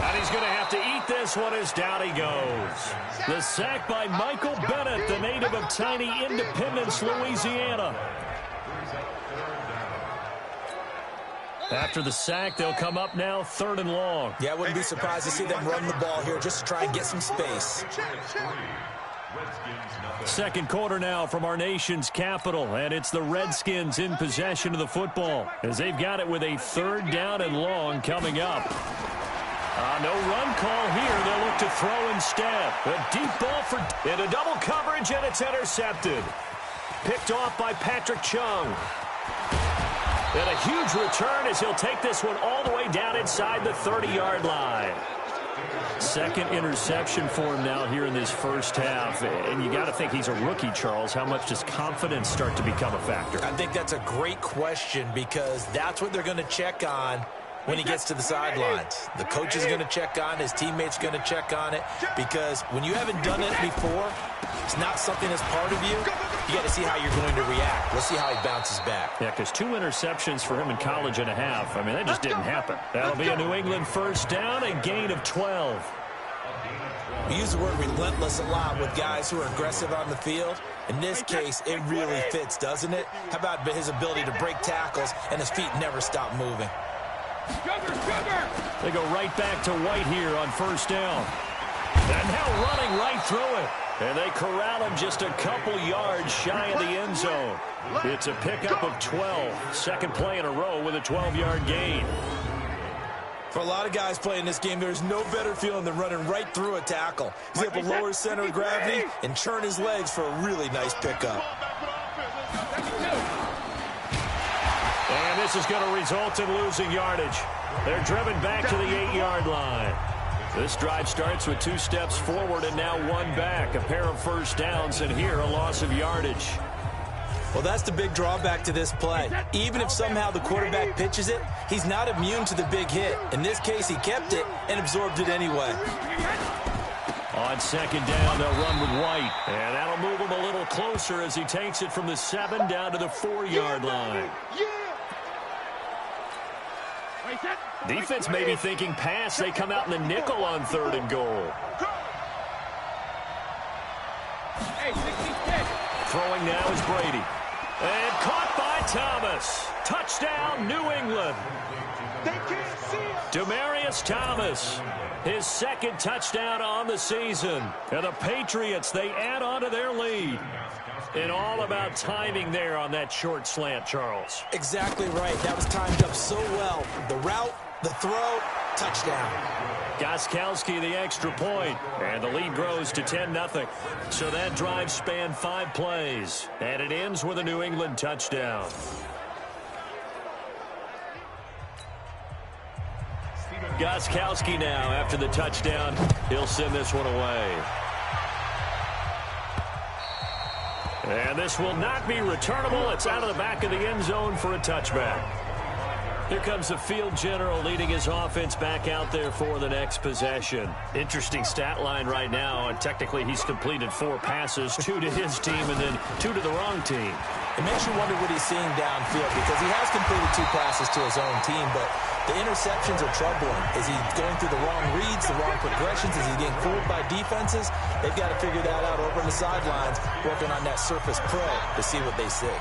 And he's going to have to eat this one as down he goes. The sack by Michael Bennett, the native of tiny Independence, Louisiana. After the sack, they'll come up now 3rd and long. Yeah, I wouldn't be surprised to see them run the ball here just to try and get some space. Second quarter now from our nation's capital, and it's the Redskins in possession of the football as they've got it with a 3rd down and long coming up. No run call here. They'll look to throw instead. A deep ball into double coverage, and it's intercepted. Picked off by Patrick Chung. And a huge return as he'll take this one all the way down inside the 30-yard line. Second interception for him now here in this first half. And you got to think he's a rookie, Charles. How much does confidence start to become a factor? I think that's a great question because that's what they're going to check on when he gets to the sidelines. The coach is going to check on, his teammates going to check on it, because when you haven't done it before, it's not something that's part of you. You got to see how you're going to react. Let's see how he bounces back. Yeah, because 2 interceptions for him in college and a half. I mean, that just didn't happen. That'll be a New England first down, a gain of 12. We use the word relentless a lot with guys who are aggressive on the field. In this case, it really fits, doesn't it? How about his ability to break tackles and his feet never stop moving? They go right back to White here on first down. And now running right through it. And they corral him just a couple yards shy of the end zone. It's a pickup of 12. Second play in a row with a 12-yard gain. For a lot of guys playing this game, there's no better feeling than running right through a tackle. He's able to lower his center of gravity and turn his legs for a really nice pickup. And this is going to result in losing yardage. They're driven back to the 8-yard line. This drive starts with 2 steps forward and now 1 back. A pair of first downs, and here a loss of yardage. Well, that's the big drawback to this play. Even if somehow the quarterback pitches it, he's not immune to the big hit. In this case, he kept it and absorbed it anyway. On second down, they'll run with White. And that'll move him a little closer as he takes it from the 7 down to the 4-yard line. Defense may be thinking pass. They come out in the nickel on 3rd and goal. Throwing now is Brady. And caught by Thomas. Touchdown, New England. Demaryius Thomas, his 2nd touchdown on the season. And the Patriots, they add on to their lead. And all about timing there on that short slant, Charles. Exactly right. That was timed up so well. The route, the throw, touchdown. Gostkowski the extra point, and the lead grows to 10-0. So that drive spanned 5 plays, and it ends with a New England touchdown. Gostkowski now after the touchdown. He'll send this one away. And this will not be returnable. It's out of the back of the end zone for a touchback. Here comes the field general leading his offense back out there for the next possession. Interesting stat line right now. And technically, he's completed 4 passes, 2 to his team and then 2 to the wrong team. It makes you wonder what he's seeing downfield because he has completed 2 passes to his own team, but the interceptions are troubling. Is he going through the wrong reads, the wrong progressions? Is he getting fooled by defenses? They've got to figure that out over on the sidelines, working on that Surface Pro to see what they see.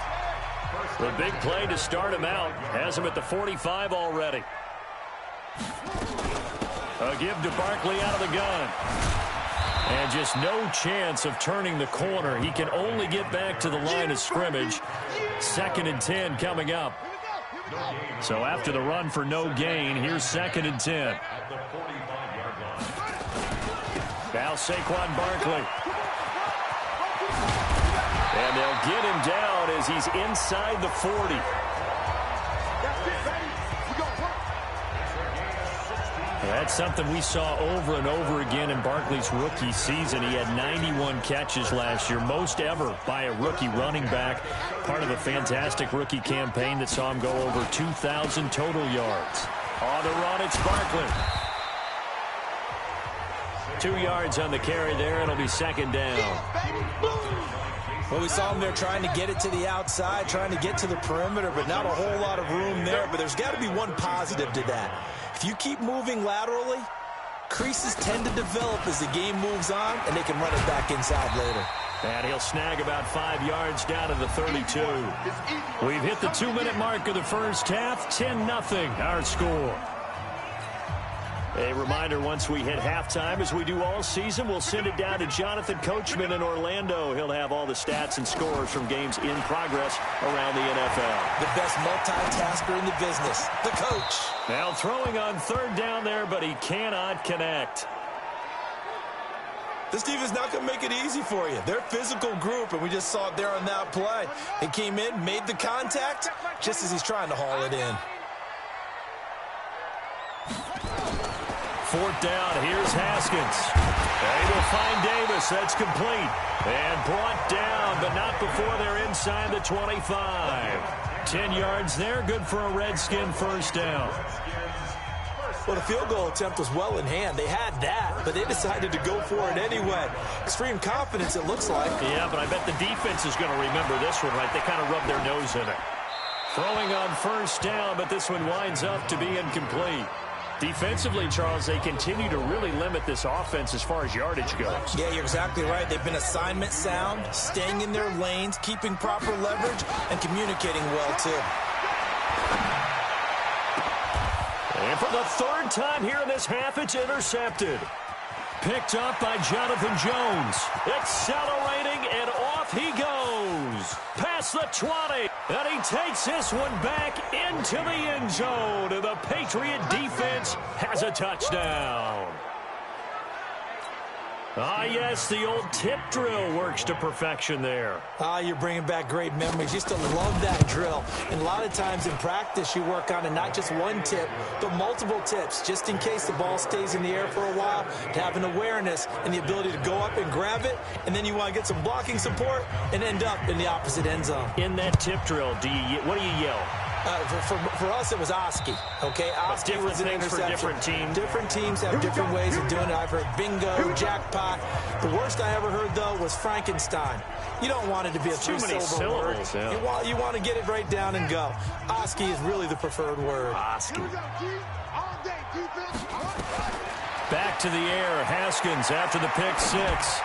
The big play to start him out has him at the 45 already. A give to Barkley out of the gun. And just no chance of turning the corner. He can only get back to the line of scrimmage. 2nd and 10 coming up. So after the run for no gain, here's 2nd and 10. Now Saquon Barkley. And they'll get him down as he's inside the 40. That's something we saw over and over again in Barkley's rookie season. He had 91 catches last year, most ever by a rookie running back. Part of a fantastic rookie campaign that saw him go over 2,000 total yards. On the run, it's Barkley. 2 yards on the carry there. It'll be 2nd down. Well, we saw him there trying to get it to the outside, trying to get to the perimeter, but not a whole lot of room there. But there's got to be one positive to that. If you keep moving laterally, creases tend to develop as the game moves on, and they can run it back inside later. And he'll snag about 5 yards down to the 32. We've hit the 2-minute mark of the first half. 10-0 our score. A reminder, once we hit halftime, as we do all season, we'll send it down to Jonathan Coachman in Orlando. He'll have all the stats and scores from games in progress around the NFL. The best multitasker in the business, the coach. Now throwing on 3rd down there, but he cannot connect. This defense not going to make it easy for you. They're a physical group, and we just saw it there on that play. He came in, made the contact, just as he's trying to haul it in. Fourth down, here's Haskins. Able to find Davis, that's complete. And brought down, but not before they're inside the 25. 10 yards there, good for a Redskin first down. Well, the field goal attempt was well in hand. They had that, but they decided to go for it anyway. Extreme confidence, it looks like. Yeah, but I bet the defense is going to remember this one, right? They kind of rubbed their nose in it. Throwing on first down, but this one winds up to be incomplete. Defensively, Charles, they continue to really limit this offense as far as yardage goes. Yeah, you're exactly right. They've been assignment sound, staying in their lanes, keeping proper leverage, and communicating well, too. And for the third time here in this half, it's intercepted. Picked up by Jonathan Jones. Accelerating, and off he goes. Past the 20. And he takes this one back into the end zone. And the Patriot defense has a touchdown. Ah, yes, the old tip drill works to perfection there. Ah, you're bringing back great memories. Used to love that drill. And a lot of times in practice, you work on it, not just one tip, but multiple tips, just in case the ball stays in the air for a while, to have an awareness and the ability to go up and grab it, and then you want to get some blocking support and end up in the opposite end zone. In that tip drill, what do you yell? For us, it was Oski. Okay, Oski was an interception. For different teams. Different teams have different ways of doing it. I've heard bingo, jackpot. The worst I ever heard, though, was Frankenstein. You don't want it to be a three-syllable word. Yeah. You want to get it right down and go. Oski is really the preferred word. Oski. Back to the air. Haskins after the pick six.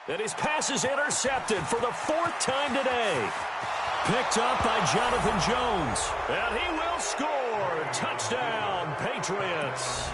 And his pass is intercepted for the fourth time today. Picked up by Jonathan Jones. And he will score. Touchdown, Patriots.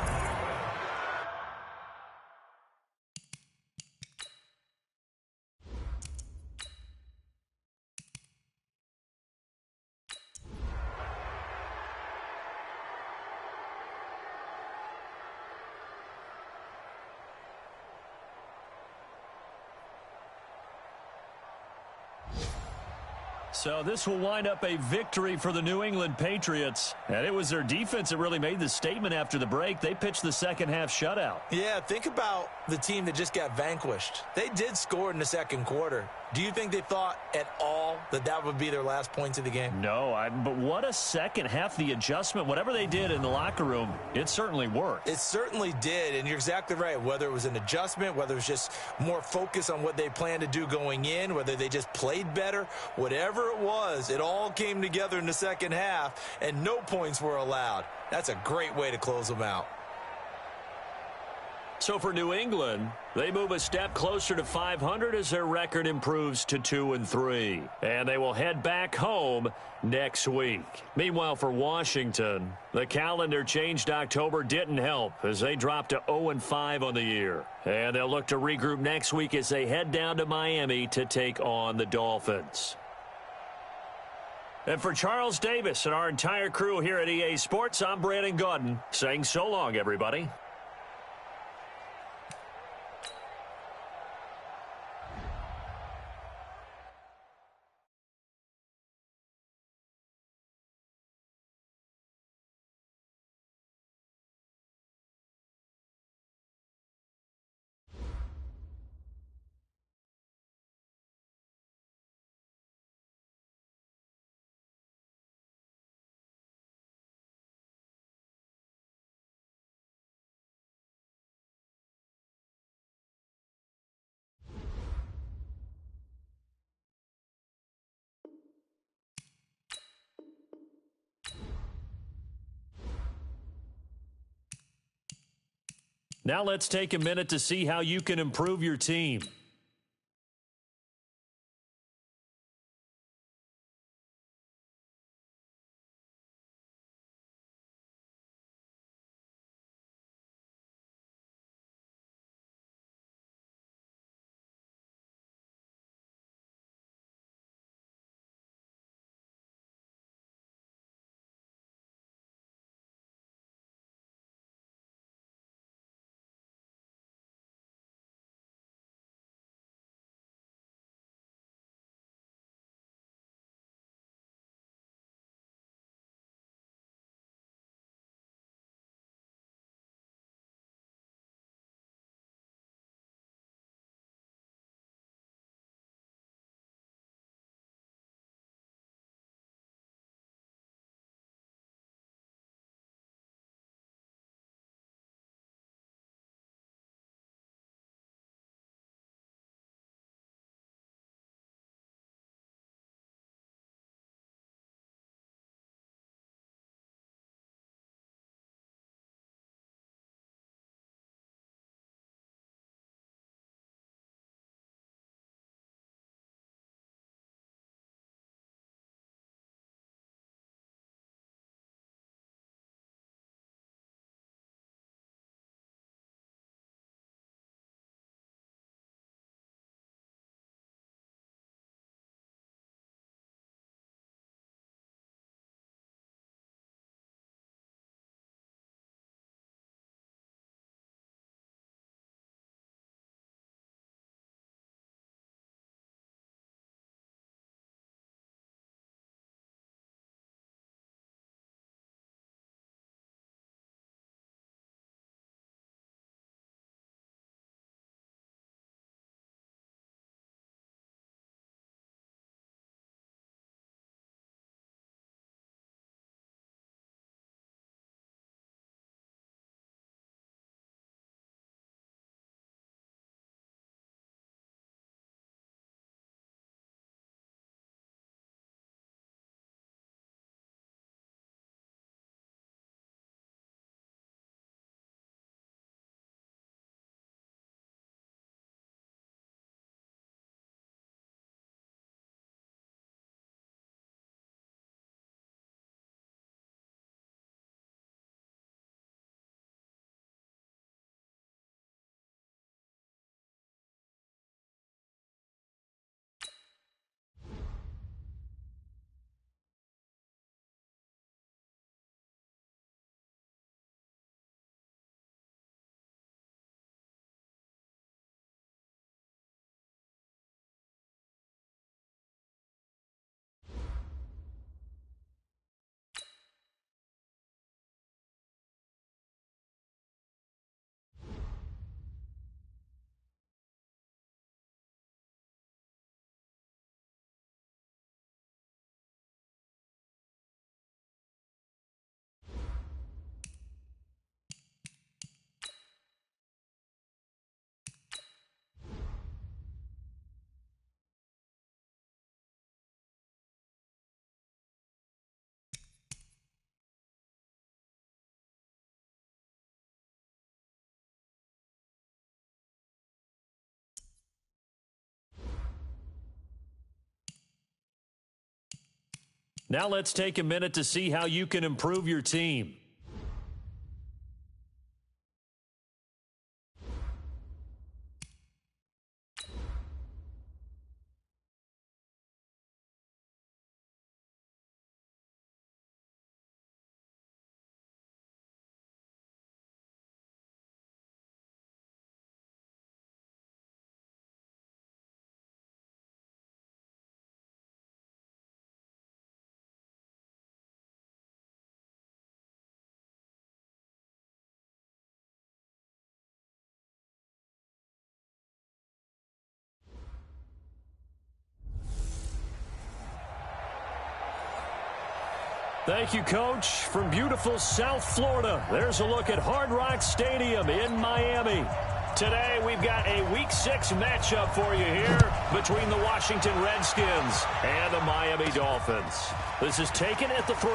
So this will wind up a victory for the New England Patriots. And it was their defense that really made the statement after the break. They pitched the second half shutout. Yeah, think about the team that just got vanquished. They did score in the second quarter. Do you think they thought at all that that would be their last points of the game? No, but what a second half. The adjustment, whatever they did in the locker room, it certainly worked. It certainly did, and you're exactly right. Whether it was an adjustment, whether it was just more focus on what they planned to do going in, whether they just played better, whatever it was, it all came together in the second half, and no points were allowed. That's a great way to close them out. So for New England, they move a step closer to 500 as their record improves to 2-3. And they will head back home next week. Meanwhile, for Washington, the calendar changed October didn't help as they dropped to 0-5 on the year. And they'll look to regroup next week as they head down to Miami to take on the Dolphins. And for Charles Davis and our entire crew here at EA Sports, I'm Brandon Gaudin saying so long, everybody. Now let's take a minute to see how you can improve your team. Now let's take a minute to see how you can improve your team. Thank you, Coach. From beautiful South Florida, there's a look at Hard Rock Stadium in Miami. Today, we've got a Week 6 matchup for you here between the Washington Redskins and the Miami Dolphins. This is taken at the 3.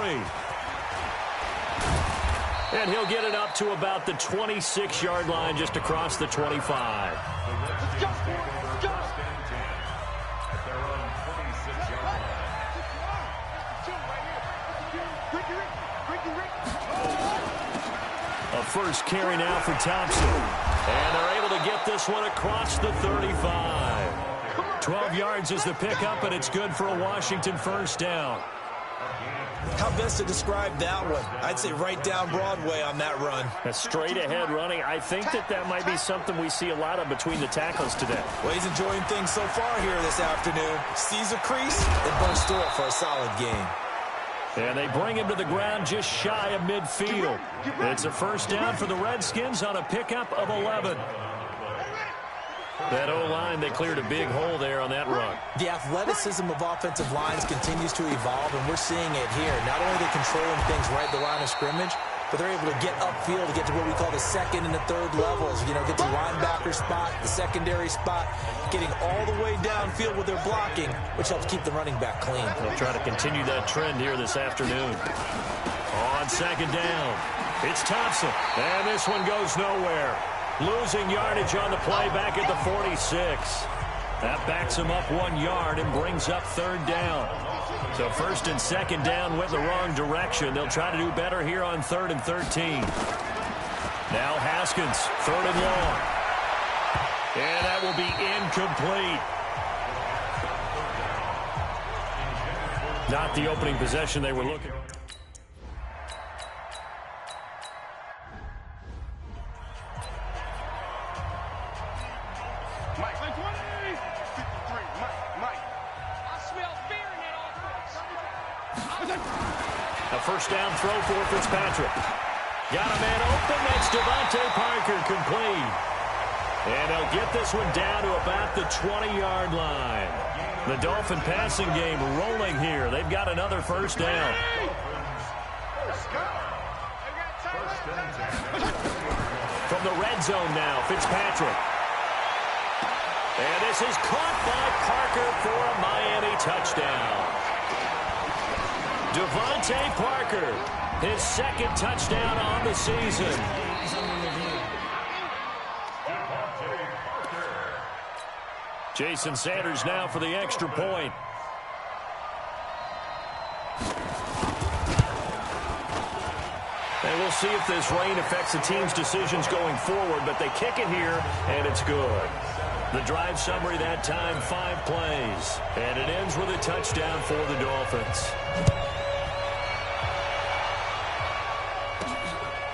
And he'll get it up to about the 26-yard line just across the 25. Let's go, let's go. A first carry now for Thompson. And they're able to get this one across the 35. 12 yards is the pickup, and it's good for a Washington first down. How best to describe that one? I'd say right down Broadway on that run. A straight-ahead running. I think that might be something we see a lot of between the tackles today. Well, he's enjoying things so far here this afternoon. Sees a crease and bursts through it for a solid game. And they bring him to the ground just shy of midfield. It's a first down for the Redskins on a pickup of 11. That O-line, they cleared a big hole there on that run. The athleticism of offensive lines continues to evolve, and we're seeing it here. Not only are they controlling things right at the line of scrimmage, but they're able to get upfield to get to what we call the second and the third levels. You know, get the linebacker spot, the secondary spot, getting all the way downfield with their blocking, which helps keep the running back clean. They'll try to continue that trend here this afternoon. On second down, it's Thompson, and this one goes nowhere. Losing yardage on the play back at the 46. That backs him up 1 yard and brings up third down. So first and second down went the wrong direction. They'll try to do better here on 3rd and 13. Now Haskins, 3rd and long. And that will be incomplete. Not the opening possession they were looking for. A first down throw for Fitzpatrick. Got a man open. That's Devontae Parker complete. And they'll get this one down to about the 20-yard line. The Dolphin passing game rolling here. They've got another first down. From the red zone now, Fitzpatrick. And this is caught by Parker for a Miami touchdown. Devontae Parker, his second touchdown on the season. Jason Sanders now for the extra point. And we'll see if this rain affects the team's decisions going forward, but they kick it here, and it's good. The drive summary that time, 5 plays. And it ends with a touchdown for the Dolphins.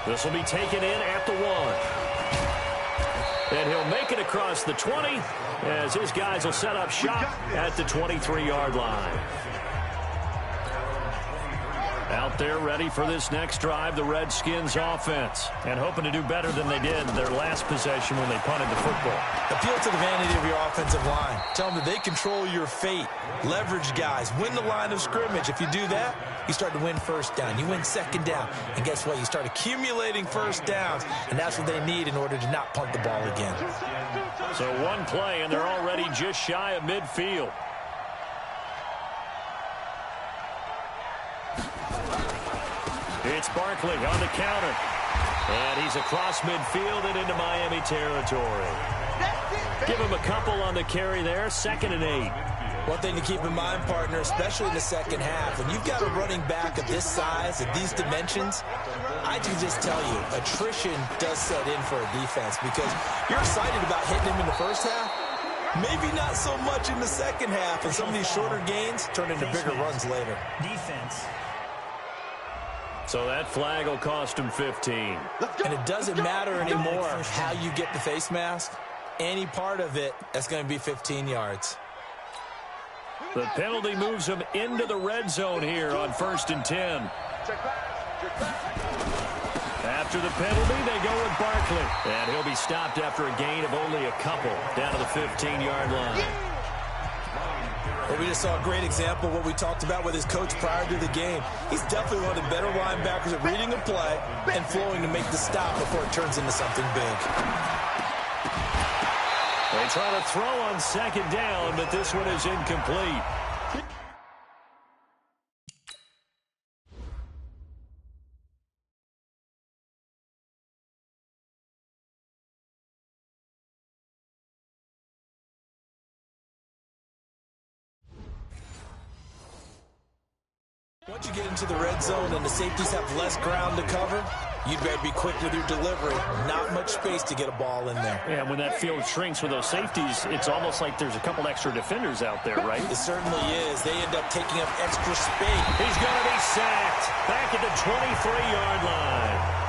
This will be taken in at the 1. And he'll make it across the 20 as his guys will set up shop at the 23-yard line. Out there ready for this next drive, the Redskins offense. And hoping to do better than they did their last possession when they punted the football. Appeal to the vanity of your offensive line. Tell them that they control your fate. Leverage guys. Win the line of scrimmage. If you do that, you start to win first down. You win second down. And guess what? You start accumulating first downs. And that's what they need in order to not punt the ball again. So one play, and they're already just shy of midfield. It's Barkley on the counter. And he's across midfield and into Miami territory. Give him a couple on the carry there. 2nd and 8. One thing to keep in mind, partner, especially in the second half, when you've got a running back of this size, of these dimensions, I can just tell you, attrition does set in for a defense because you're excited about hitting him in the first half, maybe not so much in the second half, and some of these shorter gains turn into bigger runs later. Defense. So that flag will cost him 15. And it doesn't matter anymore how you get the face mask. Any part of it, that's going to be 15 yards. The penalty moves him into the red zone here on 1st and 10. After the penalty, they go with Barkley. And he'll be stopped after a gain of only a couple down to the 15-yard line. Well, we just saw a great example of what we talked about with his coach prior to the game. He's definitely one of the better linebackers at reading a play and flowing to make the stop before it turns into something big. They try to throw on 2nd down, but this one is incomplete. Once you get into the red zone and the safeties have less ground to cover, you'd better be quick with your delivery. Not much space to get a ball in there. Yeah, when that field shrinks with those safeties, it's almost like there's a couple extra defenders out there, right? It certainly is. They end up taking up extra space. He's going to be sacked back at the 23-yard line.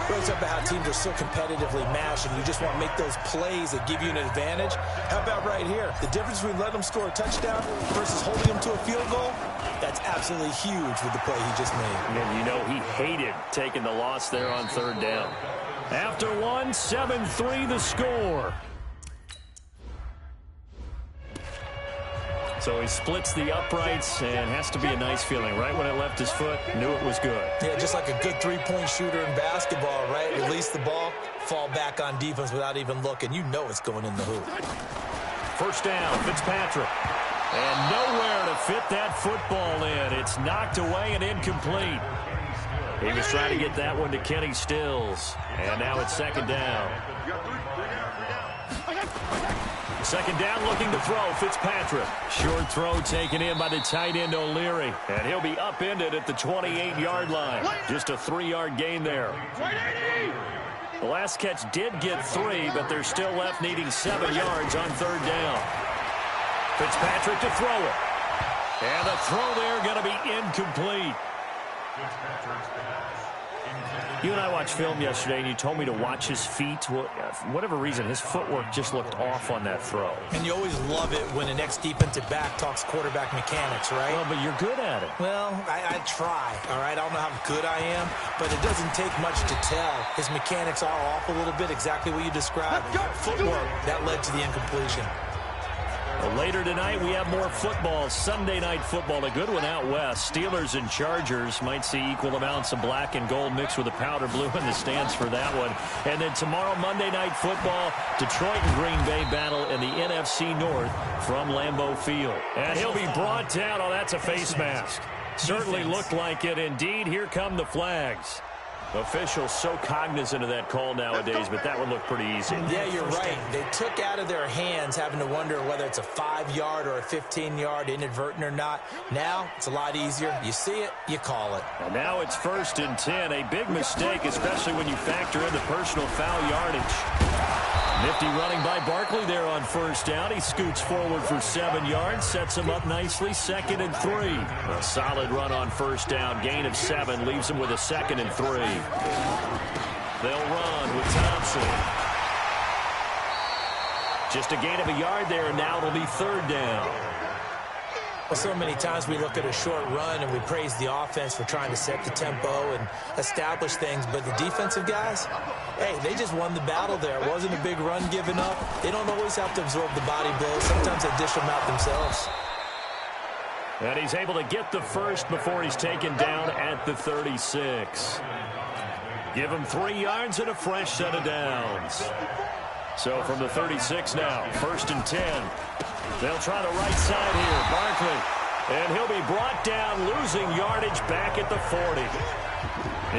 Brings up how teams are so competitively matched, and you just want to make those plays that give you an advantage. How about right here? The difference between letting them score a touchdown versus holding them to a field goal, that's absolutely huge with the play he just made. And you know he hated taking the loss there on 3rd down. After one, 7-3 the score. So he splits the uprights and has to be a nice feeling. Right when it left his foot, knew it was good. Yeah, just like a good three-point shooter in basketball, right? Release the ball, fall back on defense without even looking. You know it's going in the hoop. 1st down, Fitzpatrick. And nowhere to fit that football in. It's knocked away and incomplete. He was trying to get that one to Kenny Stills. And now it's 2nd down. 2nd down, looking to throw, Fitzpatrick. Short throw taken in by the tight end O'Leary. And he'll be upended at the 28-yard line. Just a 3-yard gain there. The last catch did get 3, but they're still left needing 7 yards on 3rd down. Fitzpatrick to throw it. And the throw there going to be incomplete. You and I watched film yesterday, and you told me to watch his feet. For whatever reason, his footwork just looked off on that throw. And you always love it when the next defensive back talks quarterback mechanics, right? Well, but you're good at it. Well, I try, all right? I don't know how good I am, but it doesn't take much to tell. His mechanics are off a little bit, exactly what you described. Footwork, that led to the incompletion. Well, later tonight, we have more football. Sunday night football, a good one out west. Steelers and Chargers might see equal amounts of black and gold mixed with the powder blue in the stands for that one. And then tomorrow, Monday night football, Detroit and Green Bay battle in the NFC North from Lambeau Field. And he'll be brought down. Oh, that's a face mask. Certainly looked like it. Indeed, here come the flags. Officials so cognizant of that call nowadays, but that would look pretty easy. Yeah, you're right. They took out of their hands having to wonder whether it's a 5-yard or a 15-yard, inadvertent or not. Now, it's a lot easier. You see it, you call it. And now it's 1st and 10. A big mistake, especially when you factor in the personal foul yardage. Nifty running by Barkley there on 1st down. He scoots forward for 7 yards, sets him up nicely, 2nd and 3. A solid run on 1st down, gain of 7, leaves him with a 2nd and 3. They'll run with Thompson. Just a gain of a yard there, and now it'll be 3rd down. Well, so many times we look at a short run and we praise the offense for trying to set the tempo and establish things, but the defensive guys, hey, they just won the battle there. It wasn't a big run given up. They don't always have to absorb the body blows. Sometimes they dish them out themselves. And he's able to get the first before he's taken down at the 36. Give him 3 yards and a fresh set of downs. So from the 36 now, 1st and 10. They'll try the right side here. Barkley. And he'll be brought down, losing yardage back at the 40.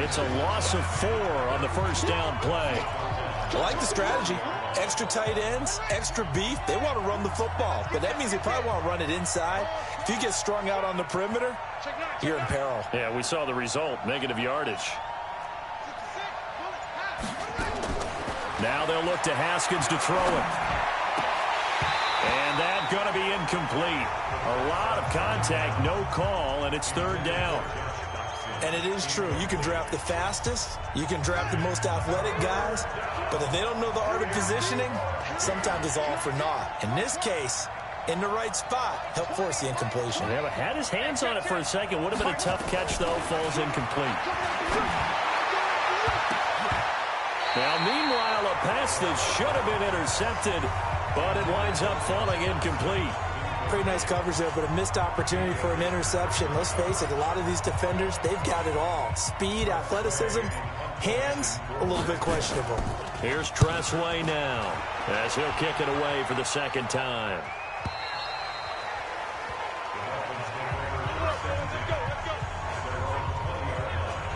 It's a loss of 4 on the 1st down play. I like the strategy. Extra tight ends, extra beef, they want to run the football. But that means they probably want to run it inside. If you get strung out on the perimeter, you're in peril. Yeah, we saw the result, negative yardage. Now they'll look to Haskins to throw it. And that's going to be incomplete. A lot of contact, no call, and it's third down. And it is true. You can draft the fastest. You can draft the most athletic guys. But if they don't know the art of positioning, sometimes it's all for naught. In this case, in the right spot, help force the incompletion. Yeah, but had his hands on it for a second. Would have been a tough catch, though. Falls incomplete. Now, meanwhile, a pass that should have been intercepted, but it winds up falling incomplete. Pretty nice coverage there, but a missed opportunity for an interception. Let's face it, a lot of these defenders, they've got it all. Speed, athleticism, hands, a little bit questionable. Here's Tressway now, as he'll kick it away for the second time.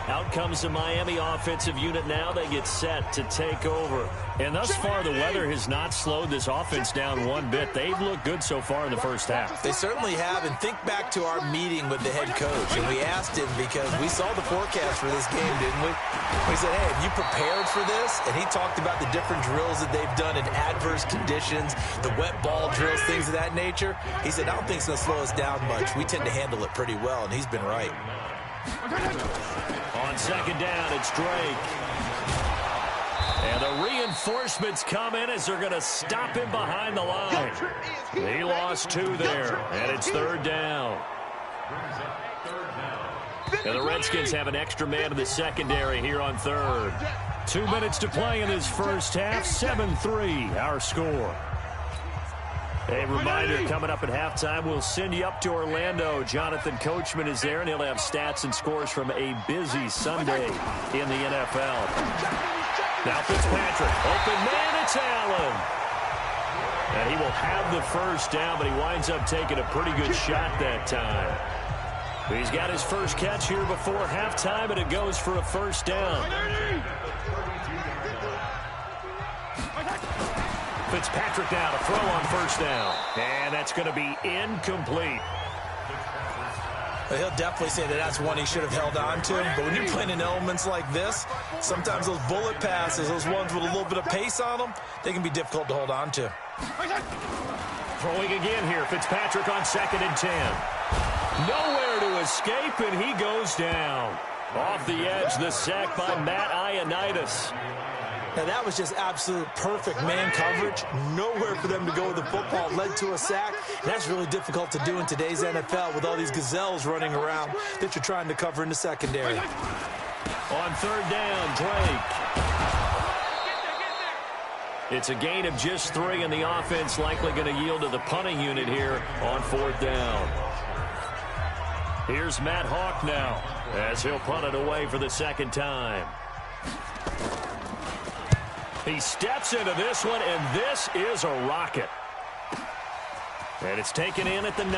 Out comes the Miami offensive unit now. They get set to take over. And thus far, the weather has not slowed this offense down one bit. They've looked good so far in the first half. They certainly have. And think back to our meeting with the head coach. And we asked him because we saw the forecast for this game, didn't we? We said, hey, have you prepared for this? And he talked about the different drills that they've done in adverse conditions, the wet ball drills, things of that nature. He said, I don't think it's going to slow us down much. We tend to handle it pretty well, and he's been right. On second down, it's Drake. And the reinforcements come in as they're going to stop him behind the line. He lost 2 there, and it's third down. And the Redskins have an extra man in the secondary here on third. 2 minutes to play in this first half, 7-3 our score. A reminder, coming up at halftime, we'll send you up to Orlando. Jonathan Coachman is there, and he'll have stats and scores from a busy Sunday in the NFL. Now Fitzpatrick, open man, it's Allen. And he will have the first down, but he winds up taking a pretty good shot that time. He's got his first catch here before halftime, and it goes for a first down. Fitzpatrick now to throw on first down. And that's going to be incomplete. He'll definitely say that that's one he should have held on to. But when you're playing in elements like this, sometimes those bullet passes, those ones with a little bit of pace on them, they can be difficult to hold on to. Throwing again here, Fitzpatrick on 2nd and 10. Nowhere to escape, and he goes down. Off the edge, the sack by Matt Ioannidis. Now, that was just absolute perfect man coverage. Nowhere for them to go with the football. Led to a sack. And that's really difficult to do in today's NFL with all these gazelles running around that you're trying to cover in the secondary. On third down, Drake. It's a gain of just 3, and the offense likely going to yield to the punting unit here on 4th down. Here's Matt Hawk now as he'll punt it away for the second time. He steps into this one, and this is a rocket. And it's taken in at the 9.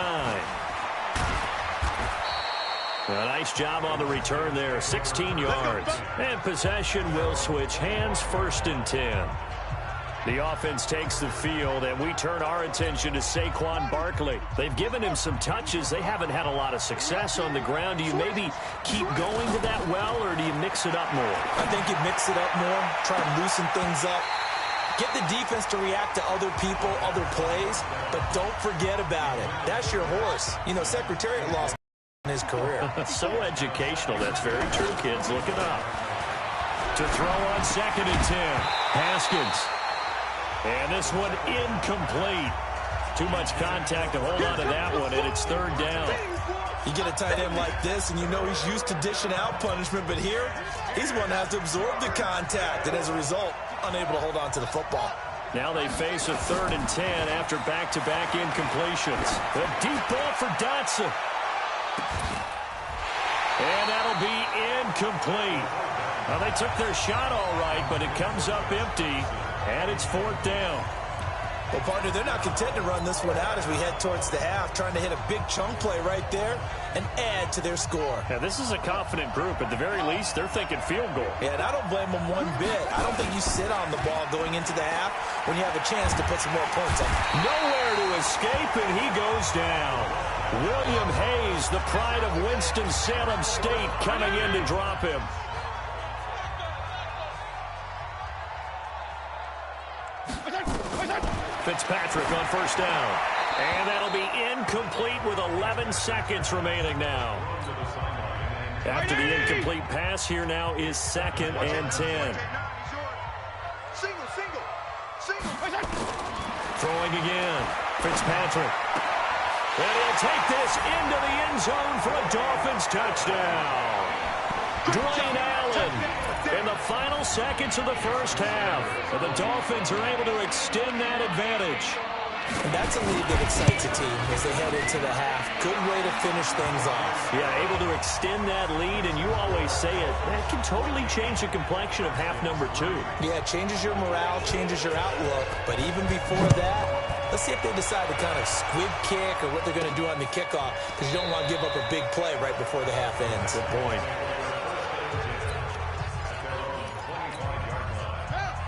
A nice job on the return there, 16 yards. And possession will switch hands, 1st and 10. The offense takes the field, and we turn our attention to Saquon Barkley. They've given him some touches. They haven't had a lot of success on the ground. Do you maybe keep going to that well, or do you mix it up more? I think you mix it up more, try and loosen things up. Get the defense to react to other people, other plays, but don't forget about it. That's your horse. You know, Secretariat lost in his career. So educational. That's very true, kids. Look it up. To throw on 2nd and 10. Haskins. And this one incomplete. Too much contact to hold on to that one, and it's third down. You get a tight end like this, and you know he's used to dishing out punishment, but here, he's one that has to absorb the contact, and as a result, unable to hold on to the football. Now they face a 3rd and 10 after back-to-back incompletions. A deep ball for Dotson. And that'll be incomplete. Well, they took their shot all right, but it comes up empty. And it's 4th down. Well, partner, they're not content to run this one out as we head towards the half, trying to hit a big chunk play right there and add to their score. Yeah, this is a confident group. At the very least, they're thinking field goal. Yeah, and I don't blame them one bit. I don't think you sit on the ball going into the half when you have a chance to put some more points up. Nowhere to escape, and he goes down. William Hayes, the pride of Winston-Salem State, coming in to drop him. Fitzpatrick on first down. And that'll be incomplete with 11 seconds remaining now. After the incomplete pass, here now is 2nd and 10. Throwing again. Fitzpatrick. And he'll take this into the end zone for a Dolphins touchdown. Dwayne Allen in the final seconds of the first half. And the Dolphins are able to extend that advantage. And that's a lead that excites a team as they head into the half. Good way to finish things off. Yeah, able to extend that lead, and you always say it, that can totally change the complexion of half number 2. Yeah, it changes your morale, changes your outlook. But even before that, let's see if they decide to kind of squib kick or what they're going to do on the kickoff, because you don't want to give up a big play right before the half ends. Good point.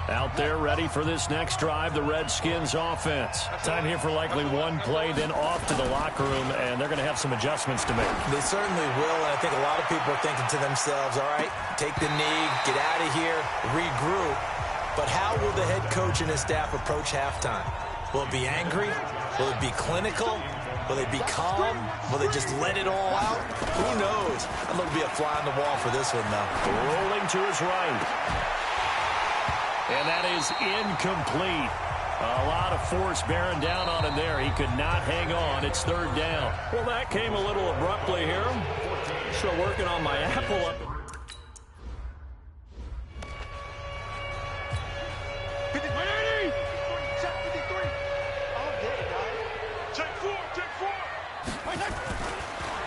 Out there ready for this next drive, the Redskins offense. Time here for likely one play, then off to the locker room, and they're going to have some adjustments to make. They certainly will, and I think a lot of people are thinking to themselves, all right, take the knee, get out of here, regroup. But how will the head coach and his staff approach halftime? Will it be angry? Will it be clinical? Will they be calm? Will they just let it all out? Who knows? I'm going to be a fly on the wall for this one, though. Rolling to his right. And that is incomplete. A lot of force bearing down on him there. He could not hang on. It's 3rd down. Well, that came a little abruptly here. Still working on my apple.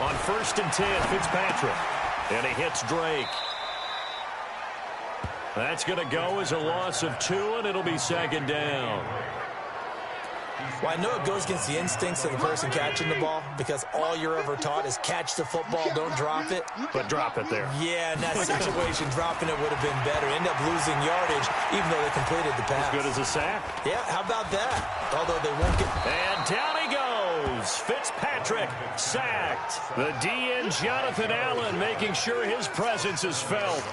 On 1st and 10, Fitzpatrick. And he hits Drake. That's going to go as a loss of 2, and it'll be 2nd down. Well, I know it goes against the instincts of the person catching the ball because all you're ever taught is catch the football, don't drop it. But drop it there. Yeah, in that situation, dropping it would have been better. End up losing yardage, even though they completed the pass. As good as a sack. Yeah, how about that? Although they won't get... And down he goes. Fitzpatrick sacked. The DN Jonathan Allen making sure his presence is felt.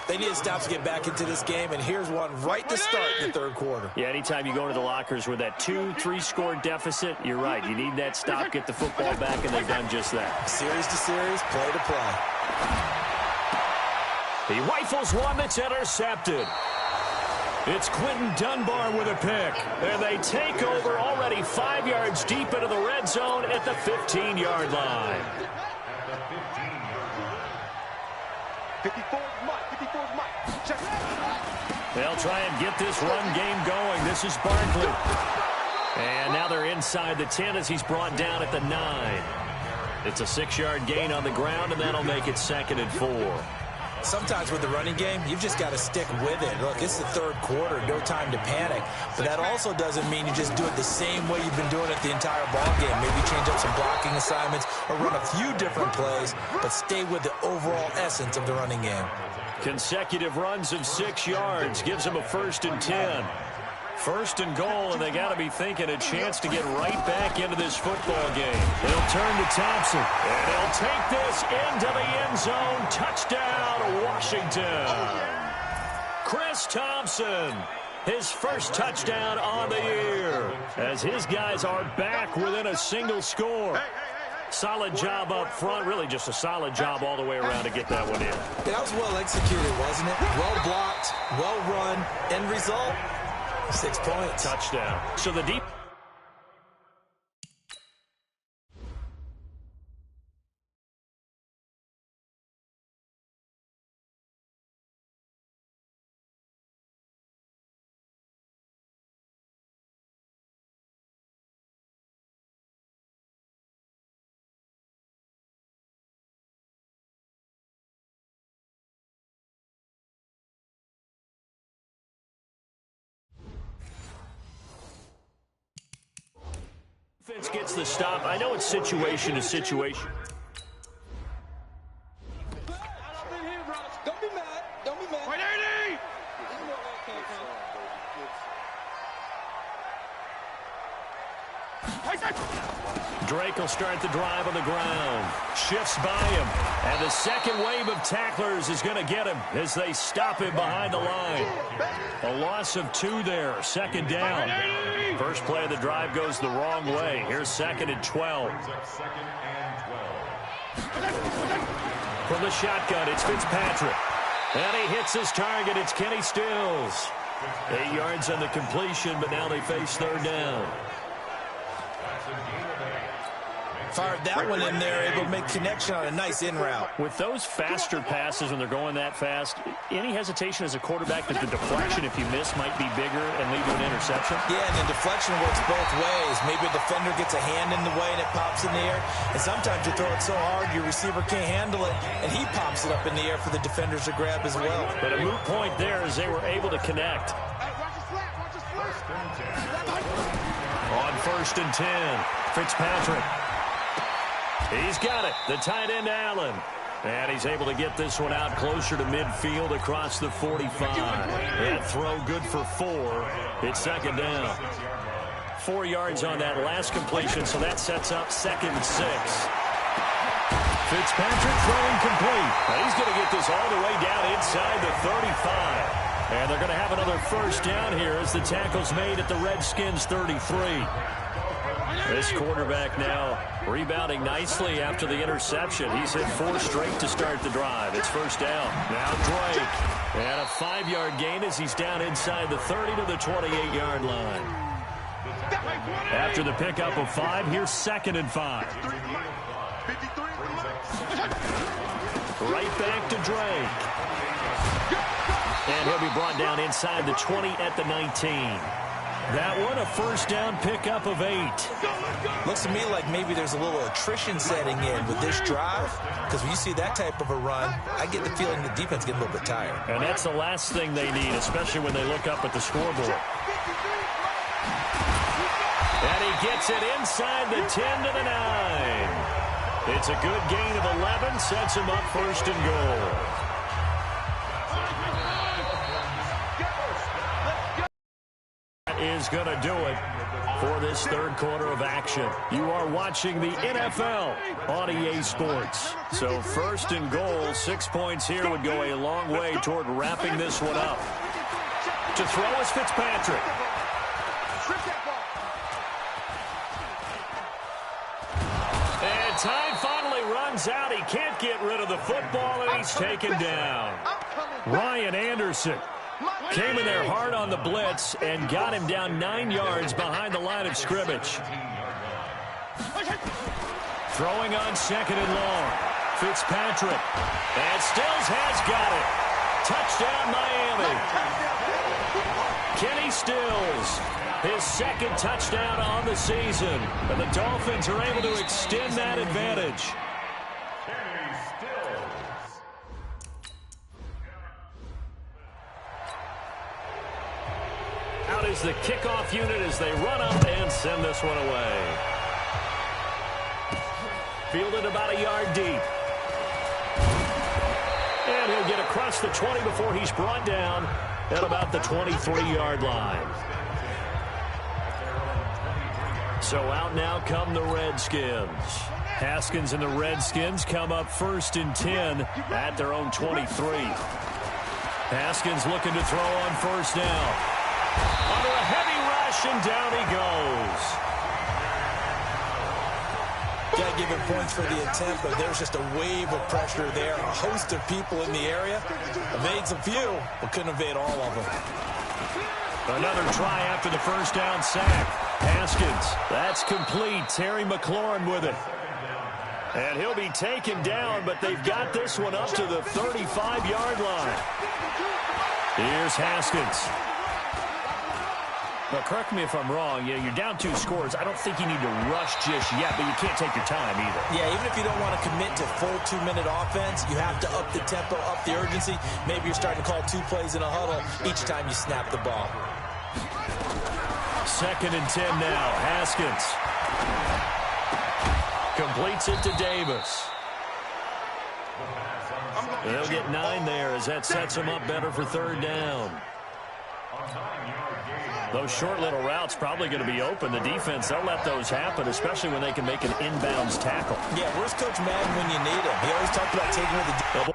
They need to stop to get back into this game, and here's one right to start in the 3rd quarter. Yeah, anytime you go into the lockers with that 2-3 score deficit, you're right. You need that stop, get the football back, and they've done just that. Series to series, play to play. He rifles one that's intercepted. It's Quentin Dunbar with a pick, and they take over already 5 yards deep into the red zone at the 15-yard line. 54's Mike. 54's Mike. Check it. They'll try and get this run game going. This is Barkley. And now they're inside the 10 as he's brought down at the 9. It's a 6-yard gain on the ground, and that'll make it 2nd and 4. Sometimes with the running game, you've just got to stick with it. Look, it's the 3rd quarter, no time to panic. But that also doesn't mean you just do it the same way you've been doing it the entire ball game. Maybe change up some blocking assignments or run a few different plays, but stay with the overall essence of the running game. Consecutive runs of 6 yards gives them a 1st and 10. 1st and goal, and they got to be thinking a chance to get right back into this football game. They'll turn to Thompson, and he'll take this into the end zone. Touchdown, Washington. Chris Thompson, his first touchdown on the year, as his guys are back within a single score. Solid job up front, really just a solid job all the way around to get that one in. That was well executed, wasn't it? Well blocked, well run, end result, 6 points. Touchdown. So the deep... Defense gets the stop. I know it's situation to situation. Don't be mad. Don't be mad. Drake will start the drive on the ground. Shifts by him. And the second wave of tacklers is going to get him as they stop him behind the line. A loss of 2 there. Second down. First play of the drive goes the wrong way. Here's 2nd and 12. From the shotgun, it's Fitzpatrick. And he hits his target. It's Kenny Stills. 8 yards on the completion, but now they face 3rd down. Fired that one in there, able to make connection on a nice in route. With those faster passes when they're going that fast, any hesitation as a quarterback that the deflection, if you miss, might be bigger and lead to an interception? Yeah, and the deflection works both ways. Maybe a defender gets a hand in the way and it pops in the air. And sometimes you throw it so hard your receiver can't handle it, and he pops it up in the air for the defenders to grab as well. But a moot point there as they were able to connect. On 1st and 10, Fitzpatrick. He's got it. The tight end, Allen. And he's able to get this one out closer to midfield across the 45. That throw good for 4. It's 2nd down. 4 yards on that last completion, so that sets up 2nd and 6. Fitzpatrick throwing complete. He's going to get this all the way down inside the 35. And they're going to have another first down here as the tackle's made at the Redskins' 33. This quarterback now rebounding nicely after the interception. He's hit 4 straight to start the drive. It's first down. Now Drake. And a 5-yard gain as he's down inside the 30 to the 28-yard line. After the pickup of 5, here's 2nd and 5. Right back to Drake. And he'll be brought down inside the 20 at the 19. That one, a first down pickup of 8. Looks to me like maybe there's a little attrition setting in with this drive, because when you see that type of a run, I get the feeling the defense gets a little bit tired. And that's the last thing they need, especially when they look up at the scoreboard. And he gets it inside the 10 to the 9. It's a good gain of 11, sets him up 1st and goal. Is going to do it for this 3rd quarter of action. You are watching the NFL on EA Sports. So 1st and goal, 6 points here would go a long way toward wrapping this one up. To throw is Fitzpatrick. And time finally runs out. He can't get rid of the football, and he's taken down. Ryan Anderson came in there hard on the blitz and got him down 9 yards behind the line of scrimmage. Throwing on 2nd and long. Fitzpatrick. And Stills has got it. Touchdown, Miami. Kenny Stills, his 2nd touchdown on the season. And the Dolphins are able to extend that advantage. Out is the kickoff unit as they run up and send this one away. Fielded about a yard deep. And he'll get across the 20 before he's brought down at about the 23-yard line. So out now come the Redskins. Haskins and the Redskins come up 1st and 10 at their own 23. Haskins looking to throw on 1st down. Under a heavy rush, and down he goes. Got to give him points for the attempt, but there's just a wave of pressure there. A host of people in the area. Evades a few, but couldn't evade all of them. Another try after the first down sack. Haskins, that's complete. Terry McLaurin with it. And he'll be taken down, but they've got this one up to the 35-yard line. Here's Haskins. Well, correct me if I'm wrong. Yeah, you're down 2 scores. I don't think you need to rush just yet, but you can't take your time either. Yeah, even if you don't want to commit to full 2-minute offense, you have to up the tempo, up the urgency. Maybe you're starting to call 2 plays in a huddle each time you snap the ball. 2nd and 10 now. Haskins. Completes it to Davis. They'll get 9 there as that sets them up better for third down. Those short little routes probably going to be open. The defense, they'll let those happen, especially when they can make an inbounds tackle. Yeah, where's Coach Madden when you need him? He always talked about taking with the... They'll